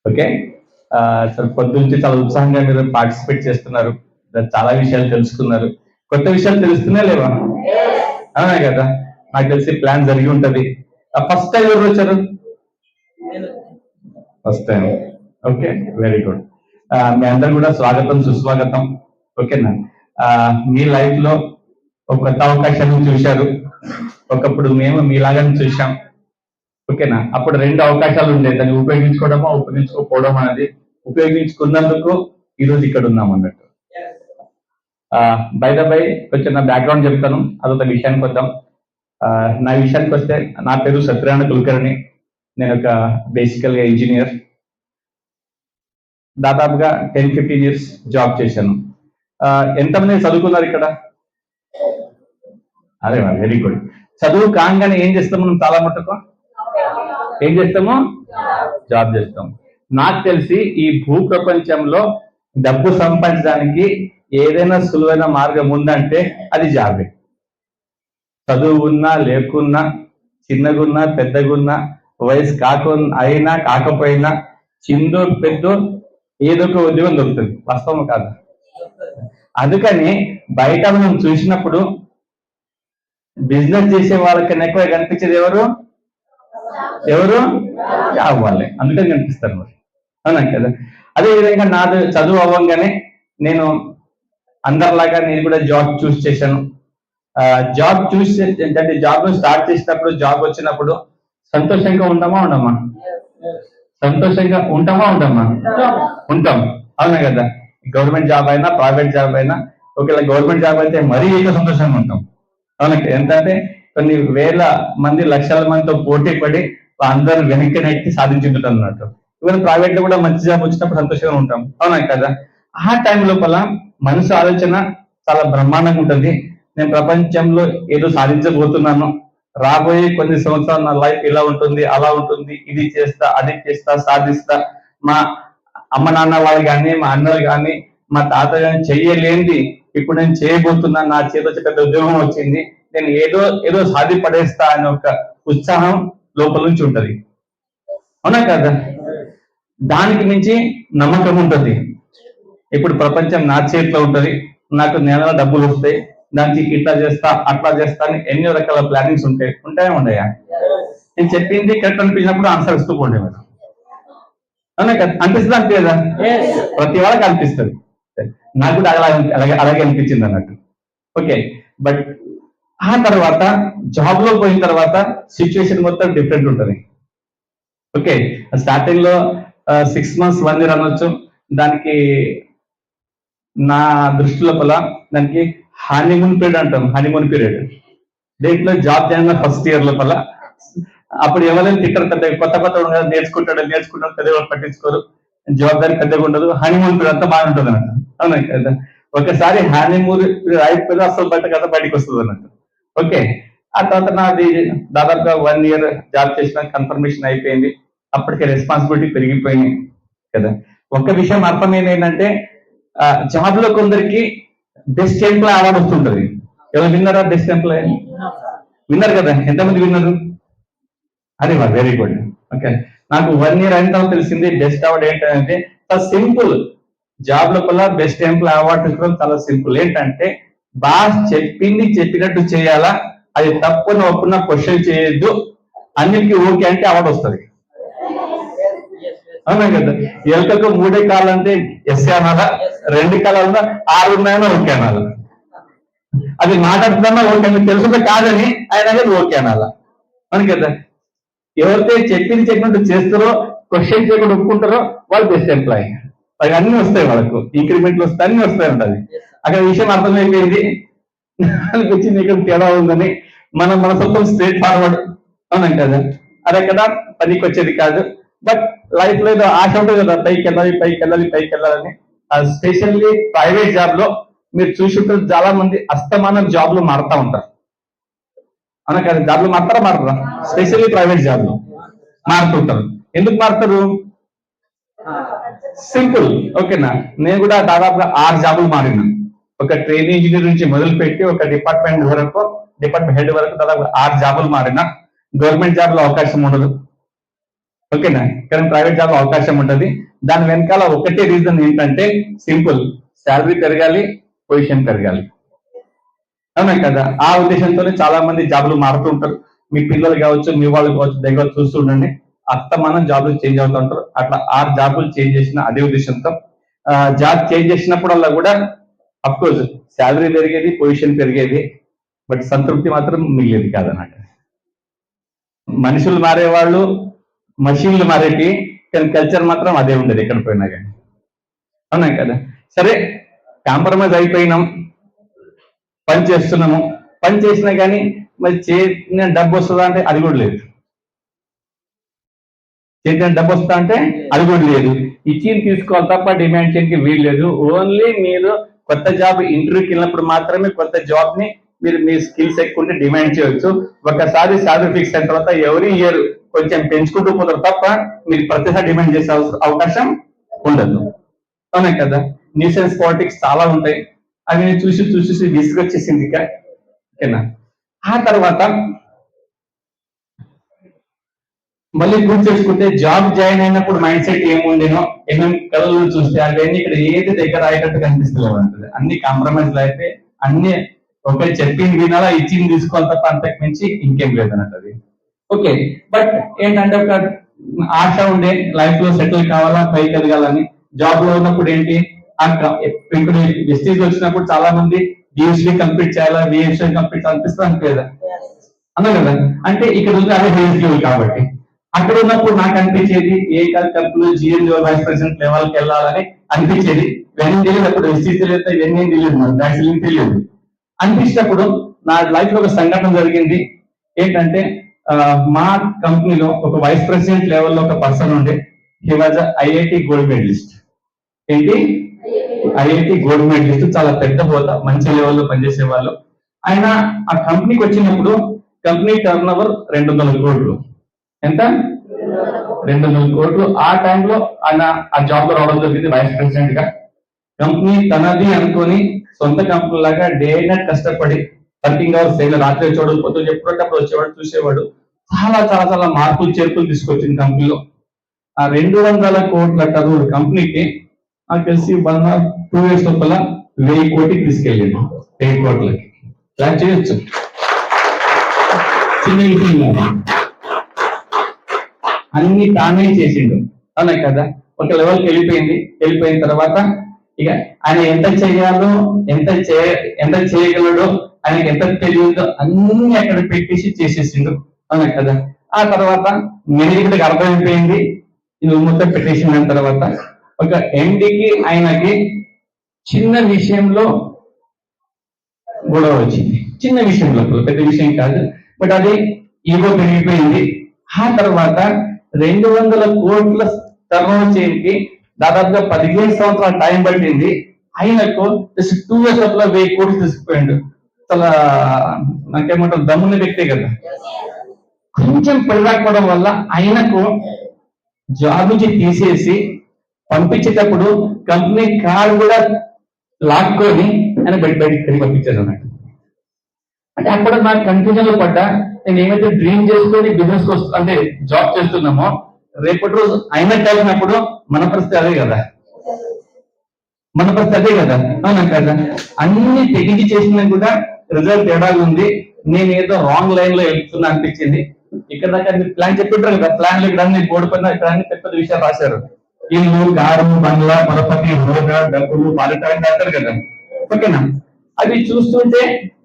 Okay. అసలు పొద్దున్నుంచి చాలా ఉత్సాహంగా మీరు పార్టిసిపేట్ చేస్తున్నారు. చాలా విషయాలు తెలుసుకున్నారు. కొత్త విషయాలు తెలుస్తున్నాయా లేవా? అవునా కదా? నాకు తెలిసి ప్లాన్ జరిగి ఉంటది. ఫస్ట్ టైం ఎవరు వచ్చారు? First time. Okay, very good. మీ అందరు కూడా స్వాగతం సుస్వాగతం. ఓకేనా? మీ లైఫ్ లో ఒక కొత్త అవకాశాన్ని చూశారు. ఒకప్పుడు మేము మీలాగానే చూసాం. ఓకేనా? అప్పుడు రెండు అవకాశాలు ఉండేవి, దాన్ని ఉపయోగించుకోవడమా ఉపయోగించుకోకపోవడం అనేది. ఉపయోగించుకున్నందుకు ఈరోజు ఇక్కడ ఉన్నాం అన్నట్టు. బై ద బై కొంచెం నా బ్యాక్గ్రౌండ్ చెప్తాను, అదొక విషయానికి వద్దాం. నా విషయానికి వస్తే నా పేరు సత్యనారాయణ కులకర్ణి. నేను ఒక బేసికల్గా ఇంజనీర్. దాదాపుగా 10-15 years జాబ్ చేశాను. ఎంతమంది చదువుకున్నారు ఇక్కడ? అదే వెరీ గుడ్. చదువు కాగానే ఏం చేస్తాం మనం? చాలా మటుకు ఏం చేస్తాము? జాబ్ చేస్తాం. నాకు తెలిసి ఈ భూ ప్రపంచంలో డబ్బు సంపాదించడానికి ఏదైనా సులువైన మార్గం ఉందంటే అది జాబే. చదువు ఉన్నా లేకున్నా, చిన్నగున్నా పెద్దగున్నా, వయసు అయినా కాకపోయినా, చిన్నదో పెద్దో ఏదో ఒక ఉద్యోగం దొరుకుతుంది. వాస్తవం కాదు? అందుకని బయట మనం చూసినప్పుడు బిజినెస్ చేసే వాళ్ళకన్నా ఎక్కువ కనిపించేది ఎవరు? జాబ్ వాళ్ళే. అందుకని కనిపిస్తారు మరి. అవునా కదా? అదేవిధంగా నాది చదువు అవ్వగానే నేను అందరిలాగా నేను కూడా జాబ్ చూస్ చేశాను. జాబ్ చూస్ అంటే జాబ్ స్టార్ట్ చేసినప్పుడు, జాబ్ వచ్చినప్పుడు సంతోషంగా ఉండమా? సంతోషంగా ఉంటామా? ఉంటాం. అవునా కదా? గవర్నమెంట్ జాబ్ అయినా ప్రైవేట్ జాబ్ అయినా, ఒకవేళ గవర్నమెంట్ జాబ్ అయితే మరీ ఎక్కువ సంతోషంగా ఉంటాం. అవునా? ఎంతంటే కొన్ని వేల మంది, లక్షల మందితో పోటీ పడి అందరూ వెనక్కి నెక్కి సాధించుకుంటాం అన్నట్టు. ఈవెన్ ప్రైవేట్ లో కూడా మంచి జాబ్ వచ్చినప్పుడు సంతోషంగా ఉంటాం. అవునా కదా? ఆ టైం లోపల మనసు ఆలోచన చాలా బ్రహ్మాండంగా ఉంటుంది. నేను ప్రపంచంలో ఏదో సాధించబోతున్నాను, రాబోయే కొన్ని సంవత్సరాలు నా లైఫ్ ఇలా ఉంటుంది, అలా ఉంటుంది, ఇది చేస్తా, అది చేస్తా, సాధిస్తా. మా అమ్మ నాన్న వాళ్ళు కానీ, మా అన్నలు కానీ, మా తాత కానీ చెయ్యలేంది ఇప్పుడు నేను చేయబోతున్నా, నా చేతి పెద్ద ఉద్యోగం వచ్చింది, నేను ఏదో సాధిపడేస్తా అనే ఒక ఉత్సాహం లోపల నుంచి ఉంటది. అవునా కదా? దానికి మించి నమ్మకం ఉంటుంది. ఇప్పుడు ప్రపంచం నా చేతిలో ఉంటది, నాకు నెలలో డబ్బులు వస్తాయి, దానికి ఇట్లా చేస్తా అట్లా చేస్తా అని ఎన్నో రకాల ప్లానింగ్స్ ఉంటాయా? నేను చెప్పింది కరెక్ట్ అనిపించినప్పుడు ఆన్సర్ ఇస్తూ పోండేవాడు. అవునా కదా? అనిపిస్తుంది అంతే కదా? ప్రతి వాళ్ళకి అనిపిస్తుంది. నాకు కూడా అలాగే అనిపించింది అన్నట్టు. ఓకే, బట్ ఆ తర్వాత జాబ్ లో పోయిన తర్వాత సిచ్యువేషన్ మొత్తం డిఫరెంట్ ఉంటుంది. ఓకే, స్టార్టింగ్ లో 6 months 1 year అనొచ్చు. దానికి నా దృష్టి లోపల దానికి హనీమూన్ పీరియడ్ అంటాం. హనీమూన్ పీరియడ్ దేంట్లో జాబ్ చేయడం ఫస్ట్ ఇయర్ లోపల. అప్పుడు ఎవరైనా తిట్టారు, పెద్ద కొత్త నేర్చుకుంటాడు పెద్దగా పట్టించుకోరు, జవాబారి పెద్దగా ఉండదు, హనీమూన్ పీరియడ్ అంతా బాగా ఉంటుంది అన్నట్టు. అవునా కదా? ఒకసారి హనీమూన్ పీరియడ్ అయిపోయిన అసలు బయటకు వస్తుంది అన్నట్టు. ఓకే, ఆ తర్వాత నాది దాదాపుగా 1 year జాబ్ చేసిన కన్ఫర్మేషన్ అయిపోయింది. అప్పటికే రెస్పాన్సిబిలిటీ పెరిగిపోయినాయి కదా. ఒక విషయం అర్థమైంది ఏంటంటే, జాబ్ లో కొందరికి బెస్ట్ ఎంప్లాయ్ అవార్డు వస్తుంటది. ఎవరు విన్నారా? బెస్ట్ ఎంప్లాయ్ విన్నారు కదా? ఎంతమంది విన్నారు? అరే వా, వెరీ గుడ్. ఓకే, నాకు 1 year అయిన తర్వాత తెలిసింది బెస్ట్ అవార్డు ఏంటంటే సింపుల్. జాబ్ లోపల బెస్ట్ ఎంప్లాయ్ అవార్డు తీసుకోవడం చాలా సింపుల్. ఏంటంటే బాస్ చెప్పింది చెప్పినట్టు చేయాలా, అది తప్పున ఒప్పున క్వశ్చన్ చేయొద్దు, అన్నిటికీ ఓకే అంటే అవార్డు వస్తుంది. అవునా కదా? ఎలకకు 3 కాళ్ళంటే ఎస్ అనాలా, 2 కాళ్ళన్నా 6 ఉన్నాయన్నా ఓకే అనాలా, అది మాట్లాడుతున్నా ఓకే అని తెలుసుకుంటే కాదని ఆయన ఓకే అనాలా. అవును కదా? ఎవరైతే చెప్పినట్టు చేస్తారో, క్వశ్చన్ చేయకుండా ఒప్పుకుంటారో వాళ్ళు బెస్ట్ ఎంప్లాయీ. అవి అన్ని వస్తాయి, వాళ్ళకు ఇంక్రిమెంట్లు వస్తాయి, అన్ని వస్తాయి ఉంటుంది. అక్కడ విషయం అర్థమైపోయింది, అనిపించింది ఇక్కడ తేడా ఉందని. మన సొంతం స్ట్రేట్ ఫార్వర్డ్. అవునాం కదా? అది అక్కడ పనికి వచ్చేది కాదు. బట్ లైఫ్ లో ఏదో ఆశ ఉంటుంది కదా, పైకి వెళ్ళాలని. స్పెషల్లీ ప్రైవేట్ జాబ్ లో మీరు చూసి చాలా మంది అస్తమానం జాబ్ లో మారుతా ఉంటారు. అవునా కదా? జాబ్ లో మారరా? స్పెషల్లీ ప్రైవేట్ జాబ్ లో మారుతుంటారు. ఎందుకు మారుతారు? సింపుల్. ఓకేనా? నేను కూడా దాదాపుగా 6 జాబులు మారినా. ఒక ట్రైనింగ్ ఇంజనీర్ నుంచి మొదలుపెట్టి ఒక డిపార్ట్మెంట్ హెడ్ వరకు దాదాపు 6 జాబులు మారినా. గవర్నమెంట్ జాబ్ లో అవకాశం ఉండదు. ఓకేనా. కానీ ప్రైవేట్ జాబ్ అవకాశం ఉంటుంది. దాని వెనకాల ఒకటే రీజన్ ఏంటంటే సింపుల్, శాలరీ పెరగాలి, పొజిషన్ పెరగాలి. అవునా కదా. ఆ ఉద్దేశంతోనే చాలా మంది జాబ్లు మారుతూ ఉంటారు. మీ పిల్లలు కావచ్చు, మీ వాళ్ళు కావచ్చు, దగ్గర చూస్తుండండి, అస్తమానం జాబులు చేంజ్ అవుతూ ఉంటారు. అట్లా 6 జాబులు చేంజ్ చేసిన అదే ఉద్దేశంతో జాబ్ చేంజ్ చేసినప్పుడల్లా కూడా అఫ్ కోర్స్ శాలరీ పెరిగేది, పొజిషన్ పెరిగేది, బట్ సంతృప్తి మాత్రం మిగిలేదు కాదన్నమాట. మనుషులు మారేవాళ్ళు, మషీన్లు మారేటి, కానీ కల్చర్ మాత్రం అదే ఉండేది ఎక్కడ పోయినా కానీ. అవునా కదా. సరే, కాంప్రమైజ్ అయిపోయినాం, పని చేస్తున్నాము. పని చేసినా కానీ మరి చేతిన డబ్బు వస్తుందా అంటే అది కూడా లేదు. చేతిన డబ్బు వస్తుందా అంటే అది కూడా లేదు. ఇచ్చింది తీసుకోవాలి తప్ప డిమాండ్ చేయడానికి వీలు లేదు. ఓన్లీ మీరు కొత్త జాబ్ ఇంటర్వ్యూకి వెళ్ళినప్పుడు మాత్రమే కొత్త జాబ్ ని మీరు మీ స్కిల్స్ ఎక్కువ ఉంటే డిమాండ్ చేయవచ్చు. ఒకసారి శాలరీ ఫిక్స్ అయిన తర్వాత ఎవరీ ఇయర్ కొంచెం పెంచుకుంటూ పోతారు తప్ప మీరు ప్రతిసారి డిమాండ్ చేసే అవకాశం ఉండదు. అవునా కదా. న్యూసెన్స్ పాలిటిక్స్ చాలా ఉంటాయి. అవి నేను చూసి చూసి విసుగొచ్చేసింది ఇక. ఓకేనా. ఆ తర్వాత మళ్ళీ గుర్తు చేసుకుంటే జాబ్ జాయిన్ అయినప్పుడు మైండ్ సెట్ ఏముండేనో ఏమేమి కళలు చూస్తే అవన్నీ ఇక్కడ ఏది దగ్గర అయ్యేటట్టు కనిపిస్తలేవు అంటది. అన్ని కాంప్రమైజ్ అయితే అన్ని ఒకటి చెప్పింది వినాలా, ఇచ్చింది తీసుకోవాలి తప్ప అంతకు మించి ఇంకేం లేదన్నది. ఓకే. బట్ ఏంటంటే ఒక ఆశ ఉండే లైఫ్ లో సెటిల్ కావాలా, పైకి ఎదగాలని. జాబ్ లో ఉన్నప్పుడు ఏంటి, ఇప్పుడు వెస్టీజ్ వచ్చినప్పుడు చాలా మంది డిఎస్సీ కంప్లీట్ చేయాలా, బిఎస్సీ కంప్లీట్ అనిపిస్తుంది అనిపించదా అన్నా కదా. అంటే ఇక్కడ ఉంది అదే హెయిర్ లెవెల్ కాబట్టి. అక్కడ ఉన్నప్పుడు నాకు అనిపించేది ఏ కప్పులు జిఎల్ లెవెల్, వైస్ ప్రెసిడెంట్ లెవెల్కి వెళ్ళాలని అనిపించేది. ఇవన్నీ తెలియదు అప్పుడు, ఎస్టీ తెలియదు, ఇవన్నీ తెలియదు, నాకు తెలియదు. అనిపించినప్పుడు నా లైఫ్ లో ఒక సంఘటన జరిగింది. ఏంటంటే మా కంపెనీలో ఒక వైస్ ప్రెసిడెంట్ లెవెల్లో ఒక పర్సన్ ఉండే. He was IIT gold medalist. ఏంటి, ఐఐటి గోల్డ్ మెడలిస్ట్. చాలా పెద్ద హోదా, మంచి లెవెల్లో పనిచేసే వాళ్ళు. ఆయన ఆ కంపెనీకి వచ్చినప్పుడు కంపెనీ టర్న్ ఓవర్ 200 కోట్లు. ఎంత? 200 కోట్లు. ఆ టైంలో ఆయన ఆ జాబ్ లో రావడం జరిగింది వైస్ ప్రెసిడెంట్ గా. కంపెనీ తనది అనుకొని సొంత కంపెనీ లాగా డే నైట్ కష్టపడి వర్కింగ్ అవర్స్ అయిన రాత్రి వచ్చేవాడు, పొద్దున్న ఎప్పుడప్పుడు వచ్చేవాడు, చూసేవాడు. చాలా చాలా చాలా మార్పులు చేర్పులు తీసుకొచ్చింది కంపెనీలో. ఆ 200 కోట్ల టర్నోవర్ కంపెనీకి నాకు తెలిసి 2 years లోపల 1000 కోటికి తీసుకెళ్ళింది. 1000 కోట్లకి ప్లాన్ చేయొచ్చు. చిన్న అన్ని తానే చేసిండు. అవునా కదా. ఒక లెవెల్కి వెళ్ళిపోయిన తర్వాత ఇక ఆయన ఎంత చేయాలో, ఎంత చేయగలడో, ఆయనకి ఎంత తెలియదో అన్ని అక్కడ పెట్టేసి చేసేసిండు. అవునా కదా. ఆ తర్వాత మేనేజ్మెంట్కి అర్థమైపోయింది ఇది మొత్తం పెట్టేసిన తర్వాత ఒక ఎండికి ఆయనకి చిన్న విషయంలో గొడవ వచ్చింది. చిన్న విషయంలో, పెద్ద విషయం కాదు, బట్ అది ఈగో పెరిగిపోయింది. ఆ తర్వాత 200 కోట్ల టర్నోవర్ చేయడానికి దాదాపుగా 15 సంవత్సరాల టైం పట్టింది. ఆయనకు జస్ట్ 2 years లోపల 1000 కోట్లు తీసుకుపోయాడు. అసలు నాకేమంటారు, దమ్ముని వ్యక్తే కదా. కొంచెం పెళ్ళకపోవడం వల్ల ఆయనకు జాబ్ నుంచి తీసేసి పంపించేటప్పుడు కంపెనీ కార్డు కూడా లాక్కొని ఆయన బయటికి పంపించారు అన్నట్టు. అంటే అక్కడ నాకు కన్ఫ్యూజన్ లో పడ్డా. నేను ఏమైతే డ్రీమ్ చేసుకొని బిజినెస్ అంటే జాబ్ చేస్తున్నామో, రేపటి రోజు అయినా కలిగినప్పుడు మన పరిస్థితి అదే కదా. అవునా కదా. అన్ని తెగించి చేసినా కూడా రిజల్ట్ తేడా ఉంది. నేను ఏదో రాంగ్ లైన్ లో వెళ్తున్నా అనిపించింది. ఇక్కడ దాకా ప్లాన్ చెప్పింటారు కదా, ప్లాన్ లో ఇక్కడ బోర్డు పైన ఇక్కడ అన్ని పెద్ద విషయాలు రాశారు. ఇల్లు, కారు, బంగ్లా, పరపతి, హోదా, డబ్బులు, పాలిటాన్ని రాశారు కదా. ఓకేనా. అవి చూస్తుంటే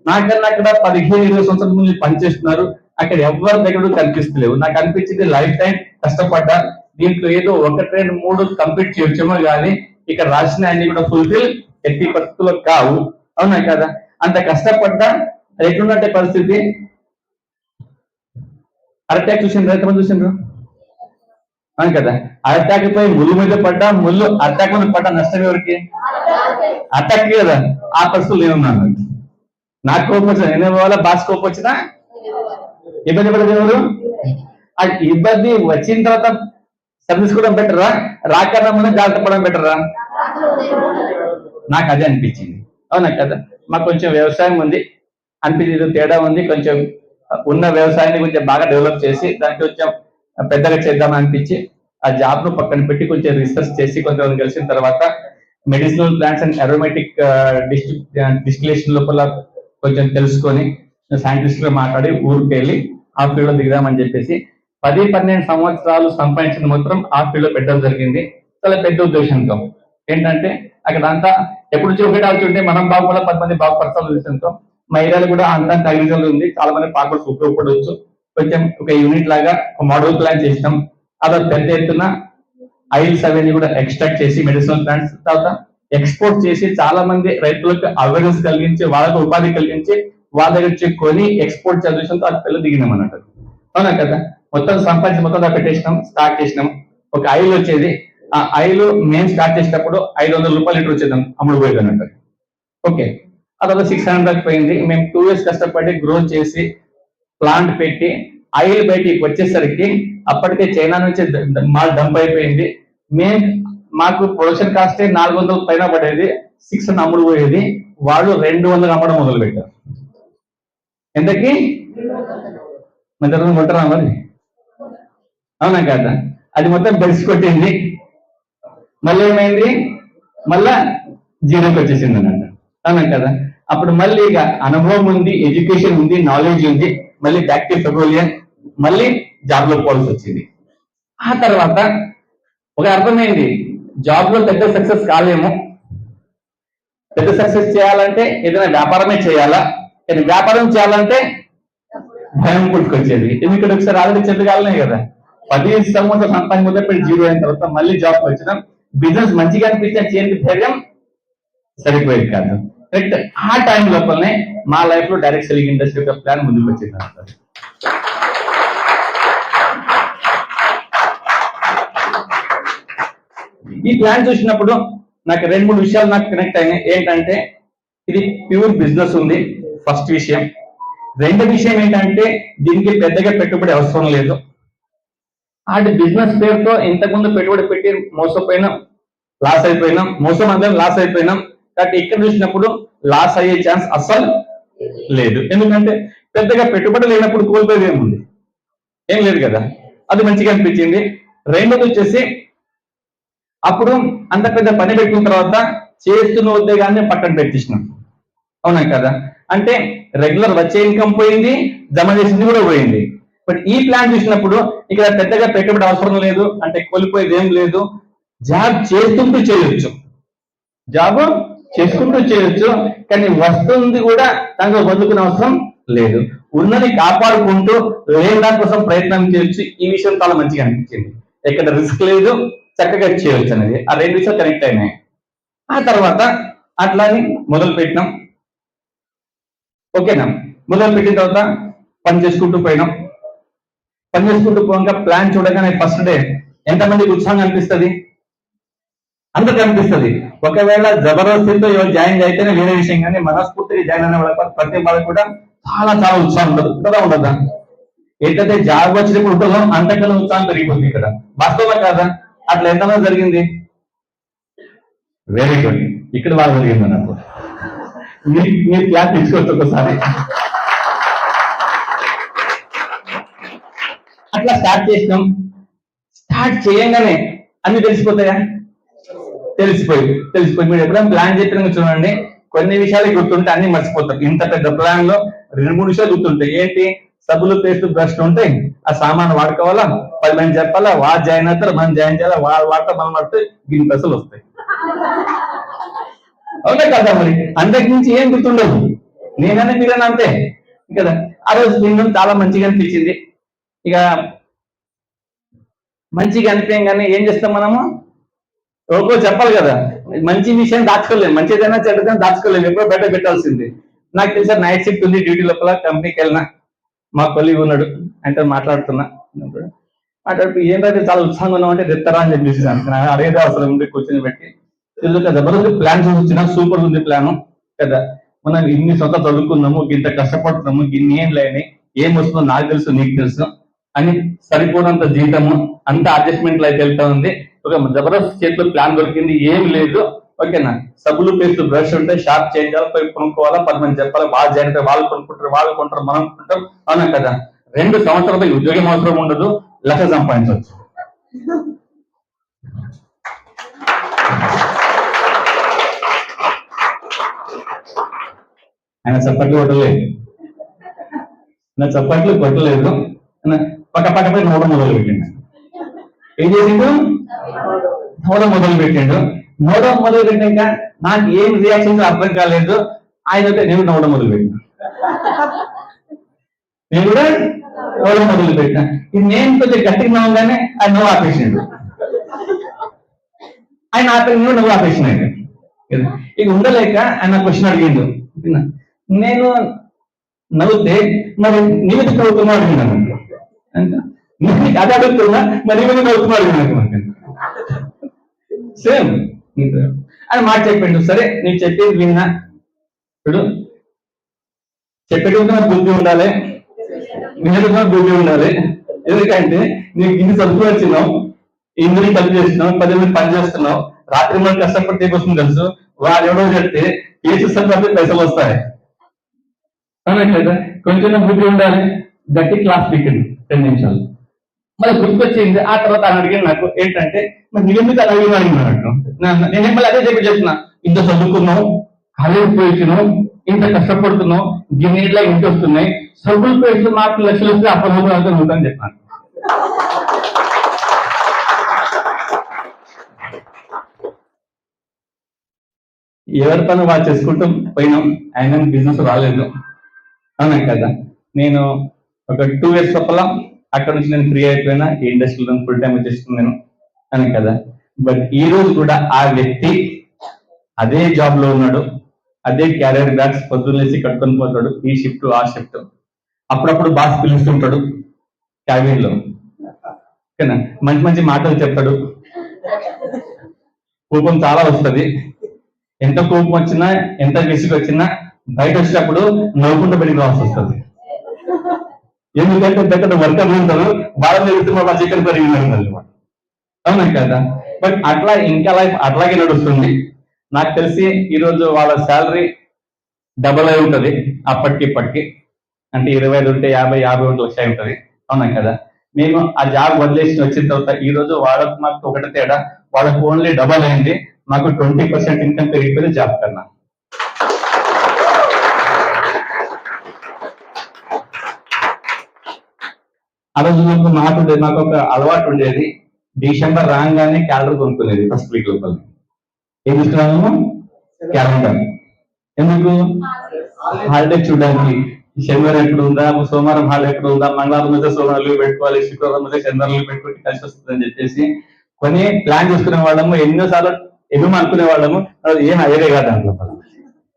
నాకన్నా అక్కడ 15-20 సంవత్సరాల ముందు పనిచేస్తున్నారు, అక్కడ ఎవరి దగ్గర కనిపిస్తలేవు. నాకు అనిపించింది లైఫ్ టైం కష్టపడ్డా, దీంట్లో ఏదో 1-2-3 కంప్లీట్ చేయొచ్చేమో కానీ ఇక్కడ రాసిన అన్ని కూడా ఫుల్ఫిల్ ఎట్టి పరిస్థితుల్లో కావు. అవునా కదా. అంత కష్టపడ్డా ఎట్లున్నట్టే పరిస్థితి. అరటాక్ చూసిండ్రు, ఎంతమంది చూసిండ్రు? అవును కదా. అరటాక్ పోయి ముళ్ళు మీద పడ్డా, ముళ్ళు అరటాక్ మీద పడ్డా నష్టం ఎవరికి? అటాక్ కదా. ఆ పరిస్థితులు నేనున్నాను. నాకు కోపం వచ్చిన నేను పోవాలా, బాస్ కోపం వచ్చినా ఇబ్బంది పడేది ఎవరు? ఆ ఇబ్బంది వచ్చిన తర్వాత సర్వీస్ కూడా బెటరా, రాకన్నా ముందు జాగ్రత్త పడడం బెటరా? నాకు అదే అనిపించింది. అవునా కదా. మాకు కొంచెం వ్యవసాయం ఉంది అనిపించింది, తేడా ఉంది. కొంచెం ఉన్న వ్యవసాయాన్ని కొంచెం బాగా డెవలప్ చేసి దానికి కొంచెం పెద్దగా చేద్దామని అనిపించి ఆ జాబ్ ను పక్కన పెట్టి కొంచెం రీసెర్చ్ చేసి కొంచెం కలిసిన తర్వాత medicinal plants and aromatic distillation లోపల కొంచెం తెలుసుకొని సైంటిస్ట్ గా మాట్లాడి ఊరికి వెళ్ళి ఆ ఫీల్డ్ లో దిగుదామని చెప్పేసి 10-12 సంవత్సరాలు సంపాదించిన మాత్రం ఆ ఫీల్డ్ లో పెట్టడం జరిగింది. చాలా పెద్ద ఉద్దేశంతో ఏంటంటే అక్కడ అంతా ఎప్పుడు ఒకటి ఆలోచుంటే మనం బాగుపడాలి, 10 మంది బాగుపడతాం ఉద్దేశంతో మా ఏరియాలో కూడా అంతా అగ్రికల్చర్ ఉంది, చాలా మంది పార్ట్నర్స్ ఉపయోగపడవచ్చు. కొంచెం ఒక యూనిట్ లాగా మోడల్ ప్లాన్ చేసినాం. అలా పెద్ద ఎత్తున ఆయిల్స్ అవన్నీ కూడా ఎక్స్ట్రాక్ట్ చేసి మెడిసినల్ ప్లాంట్స్ తర్వాత ఎక్స్పోర్ట్ చేసి చాలా మంది రైతులకు అవేర్నెస్ కలిగించి వాళ్ళకు ఉపాధి కలిగించి వాళ్ళ దగ్గర కొని ఎక్స్పోర్ట్ చదివించడంతో అది పిల్లలు దిగినాం అన్నట్టు. అవునా కదా, మొత్తం సంపాదించి మొత్తం పెట్టేసినాం, స్టార్ట్ చేసినాం. ఒక ఆయిల్ వచ్చేది, ఆ ఆయిల్ మేము స్టార్ట్ చేసేటప్పుడు 500 రూపాయలు లీటర్ వచ్చేదాం, అమ్ముడు పోయేది అన్నట్టు. ఓకే, అదొక 600 పోయింది. మేము 2 years కష్టపడి గ్రో చేసి ప్లాంట్ పెట్టి ఆయిల్ బయటికి వచ్చేసరికి అప్పటికే చైనా నుంచి మాల్ డంప్ అయిపోయింది. మాకు ప్రొడక్షన్ కాస్ట్ 400 పైన పడేది, 600 అమ్ముడు పోయేది. వాళ్ళు 200 అమ్మడం మొదలు పెట్టారు. ఎంతకి మంచి కొంటారా మరి? అవునా కదా, అది మొత్తం బెడ్స్ కొట్టింది. మళ్ళీ ఏమైంది, మళ్ళా జీరోకి వచ్చేసింది అన్నమాట. అవునా కదా, అప్పుడు మళ్ళీ ఇక అనుభవం ఉంది, ఎడ్యుకేషన్ ఉంది, నాలెడ్జ్ ఉంది, మళ్ళీ బ్యాక్ టు పెట్రోలియం, మళ్ళీ జాబ్ లో పోవాల్సి వచ్చింది. ఆ తర్వాత ఒక అర్థమైంది, జాబ్ లో పెద్ద సక్సెస్ కాలేము, పెద్ద సక్సెస్ చేయాలంటే ఏదైనా వ్యాపారమే చేయాలా, కానీ వ్యాపారం చేయాలంటే భయం పుట్టుకొచ్చేది. ఎందుకంటే ఒకసారి ఆల్రెడీ చెప్పుకోవాలనే కదా, 10 సంవత్సరాలు సంపాదించి మొదలుపెట్టి జీరో అయిన తర్వాత మళ్ళీ జాబ్ వచ్చినాం. బిజినెస్ మంచిగా అనిపించిన చేయడానికి ధైర్యం సరిపోయేది కాదు. కరెక్ట్, ఆ టైం లోపలనే మా లైఫ్ లో డైరెక్ట్ సెల్లింగ్ ఇండస్ట్రీ యొక్క ప్లాన్ ముందుకు వచ్చింది. ఈ ప్లాన్ చూసినప్పుడు నాకు 2-3 విషయాలు నాకు కనెక్ట్ అయినాయి. ఏంటంటే ఇది ప్యూర్ బిజినెస్ ఉంది, ఫస్ట్ విషయం. రెండో విషయం ఏంటంటే దీనికి పెద్దగా పెట్టుబడి అవసరం లేదు. అటు బిజినెస్ పేరుతో ఇంతకుముందు పెట్టుబడి పెట్టి మోసపోయినాం, లాస్ అయిపోయినాం, మోసం అందరం లాస్ అయిపోయినాం. కాబట్టి ఇక్కడ చూసినప్పుడు లాస్ అయ్యే ఛాన్స్ అస్సలు లేదు. ఎందుకంటే పెద్దగా పెట్టుబడి లేనప్పుడు కోల్పోయేది ఏముంది, ఏం లేదు కదా, అది మంచిగా అనిపించింది. రెండోది వచ్చేసి అప్పుడు అంత పెద్ద పని పెట్టిన తర్వాత చేస్తున్న ఉద్యోగాన్ని పక్కన పెట్టించినాం. అవునా కదా, అంటే రెగ్యులర్ వచ్చే ఇన్కమ్ పోయింది, జమ చేసింది కూడా పోయింది. బట్ ఈ ప్లాన్ చూసినప్పుడు ఇక్కడ పెద్దగా పెట్టుబడి అవసరం లేదు, అంటే కోల్పోయేది ఏం లేదు. జాబ్ చేస్తుంటూ చేయొచ్చు, జాబ్ చేసుకుంటూ చేయొచ్చు, కానీ వస్తుంది కూడా దాంట్లో బతుకునే అవసరం లేదు. ఉన్నది కాపాడుకుంటూ లేని దానికోసం ప్రయత్నం చేయొచ్చు. ఈ విషయం చాలా మంచిగా అనిపించింది. ఎక్కడ రిస్క్ లేదు, చక్కగా చేయొచ్చు అనేది. ఆ 2 విషయాలు కనెక్ట్ అయినాయి. ఆ తర్వాత అట్లాని మొదలు పెట్టినాం. ఓకేనా, మొదలు పెట్టిన తర్వాత పని చేసుకుంటూ పోయినాం. పని చేసుకుంటూ పోగా ప్లాన్ చూడగానే ఫస్ట్ డే ఎంతమందికి ఉత్సాహం అనిపిస్తుంది? అందరికి అనిపిస్తుంది. ఒకవేళ జబర్దస్తితో జాయిన్ అయితేనే వేరే విషయం, కానీ మనస్ఫూర్తిగా జాయిన్ అయిన వాళ్ళ ప్రతి వాళ్ళకి కూడా చాలా చాలా ఉత్సాహం ఉంటుంది కదా, ఉండదా? ఏంటంటే జాబ్ వచ్చినప్పుడు ఉంటుందో అంతకన్నా ఉత్సాహం పెరిగిపోతుంది ఇక్కడ. వాస్తవం కాదా? అట్లా ఎంతమంది జరిగింది? వెరీ గుడ్, ఇక్కడ బాగా జరిగింది అన్నప్పుడు. మీరు క్లాస్ తీసుకోవచ్చు ఒకసారి. అట్లా స్టార్ట్ చేసినాం. స్టార్ట్ చేయంగానే అన్ని తెలిసిపోతాయా? తెలిసిపోయి మీరు ఎప్పుడైనా ప్లాన్ చెప్పినా చూడండి, కొన్ని విషయాలు గుర్తుంటే అన్ని మర్చిపోతారు. ఇంత పెద్ద ప్లాన్ లో 2-3 విషయాలు గుర్తుంటాయి. ఏంటి? సబ్బులు, పేస్ట్, బ్రష్ ఉంటాయి, ఆ సామాన్ వాడుకోవాలా, 10 మంది చెప్పాలా, వాళ్ళు జాయిన్ అవుతారు, మనం జాయిన్ చేయాలా, వాళ్ళు వాడతా మనం వాడితే దీని పైసలు వస్తాయి. అవునా కదా? మరి అంతకు మించి ఏం గుర్తుండదు. నేననే మీరన్నా అంతే కదా. ఆ రోజు తినడం చాలా మంచిగా అనిపించింది. ఇక మంచిగా అనిపించగానే ఏం చేస్తాం మనము? ఒక్కో చెప్పాలి కదా, మంచి విషయం దాచుకోలేము, మంచిదైనా చెడ్డదైనా దాచుకోలేము, ఎప్పుడో బయట పెట్టాల్సింది. నాకు తెలిసి నైట్ షిఫ్ట్ ఉంది, డ్యూటీ లోపల కంపెనీకి వెళ్ళినా, మా కొలీగ్ ఉన్నాడు, అంటే మాట్లాడుతున్నా. ఏంటంటే చాలా ఉత్సాహంగా ఉన్నామంటే రెత్తరా అని చెప్పేసి అడిగేదే అవసరం ఉంది, కూర్చొని పెట్టి జబర్దస్త్ ప్లాన్ చూసిన సూపర్ ఉంది ప్లాన్ కదా. మనం ఇన్ని సొంత చదువుకున్నాము, ఇంత కష్టపడుతున్నాము, ఇన్ని ఏం లేని ఏం వస్తుందో నాకు తెలుసు, నీకు తెలుసు అని సరిపోనంత జీతము, అంత అడ్జస్ట్మెంట్ లైఫ్ వెళ్తా ఉంది. ఒక జబర్దస్త్ చేతిలో ప్లాన్ దొరికింది, ఏం లేదు. ఓకేనా, సబ్బులు, పేస్ట్, బ్రష్ ఉంటే షాప్ చేంజ్ చేయాలి, పోయి కొనుక్కోవాలా, 10 మంది చెప్పాలి, వాళ్ళు జాయిన్ అయితే వాళ్ళు కొనుక్కుంటారు, మనం కొంటాం. అవునా కదా? 2 సంవత్సరాలపై ఉద్యోగం అవసరం ఉండదు, లక్ష సంపాదించవచ్చు. ఆయన చప్పట్లు కొట్టలేదు, నా చప్పట్లు కొట్టలేదు, పక్క పక్కపై నవ్వడం మొదలు పెట్టిండు. ఏం చేసిండు? నవ్వడం మొదలు పెట్టిండు. నవ్వడం మొదలు పెట్టాక నాకు ఏం రియాక్షన్ అర్థం కాలేదు. ఆయన నేను నవ్వడం మొదలు పెట్టినా, నేను కూడా నవ్వడం మొదలు పెట్టినా. ఇది నేను కొంచెం గట్టిగా నవ్వగానే ఆయన నవ్వు ఆపేసిండు. ఆయన ఆపేసి నవ్వు ఆపేసినాడు. ఇక ఉండలేక ఆయన క్వశ్చన్ అడిగిండు. నేను నవ్వుతే మరి నీవు నవ్వుతున్నావు అడిగినాను. నీకు అది అడుగుతున్నా మరి నీవు నవ్వుతున్నావు అడిగినాను. సేమ్ అని మాట చెప్పిండు. సరే నేను చెప్పేది విన్నా. ఇప్పుడు చెప్పేది బుద్ధి ఉండాలి, వినకుండా బుద్ధి ఉండాలి. ఎందుకంటే నీకు ఇన్ని చదువుకు వచ్చినావు, ఇందుని పని చేస్తున్నావు, 10 మంది పని చేస్తున్నావు, రాత్రి మనం కష్టపడితే వస్తుంది తెలుసు. వాడు ఎవడో చెప్తే కేసు సంబంధించి పైసలు వస్తాయి కదా. కొంచెం బుద్ధి ఉండాలి. గట్టి క్లాస్ పీకింది 10 నిమిషాలు. మరి గుర్తుకొచ్చింది. ఆ తర్వాత ఆయన అడిగాను నాకు ఏంటంటే మరి నువ్వెందుకు అలా అడిగినాడు. నేను మళ్ళీ అదే చెప్తున్నా, ఇంత చదువుకున్నావు, కాలేజీ పోయిస్తున్నావు, ఇంత కష్టపడుతున్నావు, గిన్నెట్లా ఇంటి వస్తున్నాయి, సబ్బులు పోయి మార్కులు లక్షలు వస్తే అప్పుడు అవుతాను చెప్పాను. ఎవరి పని వాళ్ళు చేసుకుంటూ పోయినాం. ఆయన బిజినెస్ రాలేదు. అవునా కదా. నేను ఒక 2 years లోపల అక్కడ నుంచి నేను ఫ్రీ అయిపోయినా. ఈ ఇండస్ట్రీలో ఫుల్ టైం చేస్తున్నాను అని కదా. బట్ ఈ రోజు కూడా ఆ వ్యక్తి అదే జాబ్ లో ఉన్నాడు, అదే క్యారియర్ బ్యాగ్స్ పొద్దున్నేసి కట్టుకొని పోతాడు, ఈ షిఫ్ట్ ఆ షిఫ్ట్. అప్పుడప్పుడు బాస్ పిలుస్తుంటాడు క్యాబిన్ లో, ఓకేనా. మంచి మంచి మాటలు చెప్తాడు. కోపం చాలా వస్తుంది. ఎంత కోపం వచ్చినా, ఎంత విసుగు వచ్చినా బయట వచ్చేటప్పుడు నవ్వుకుంటూ బయటికి రావాల్సి వస్తుంది. ఎందుకంటే దగ్గర వర్కర్లు ఉంటారు, బాగా తెలిస్తే మా చికెన్ పెరిగింది. అవునా కదా. బట్ అట్లా ఇంకా లైఫ్ అట్లాగే నడుస్తుంది. నాకు తెలిసి ఈరోజు వాళ్ళ శాలరీ డబల్ అయి ఉంటుంది అప్పటికి ఇప్పటికి. అంటే 25 ఉంటే 50 లక్ష అయి ఉంటుంది. అవునా కదా. మేము ఆ జాబ్ వదిలేసి వచ్చిన తర్వాత ఈ రోజు వాళ్ళకు మాకు ఒకటి తేడా, వాళ్ళకు ఓన్లీ డబల్ అయింది, మాకు 20% ఇన్కమ్ పెరిగిపోయింది జాబ్ కన్నా. ఆ రోజు నాకు ఒక అలవాటు ఉండేది. డిసెంబర్ రాగానే క్యాలెండర్ కొనుక్కునేది ఫస్ట్ వీక్ లోపల. ఏం తీసుకున్నాము? క్యాలెండర్. ఎందుకు? హాలిడే చూడడానికి. శనివారం ఎక్కడ ఉందా, సోమవారం హాలిడే ఎక్కడ ఉందా, మంగళవారం మీద సోమవారం లీవ్ పెట్టుకోవాలి, శుక్రవారం మీద శనివారం లీవ్ పెట్టుకుంటే కలిసి వస్తుంది అని చెప్పేసి కొన్ని ప్లాన్ చేసుకునే వాళ్ళము. ఎన్నోసార్లు ఎన్నో అనుకునే వాళ్ళము. ఏం అయ్యేదే కాదు దాంట్లో.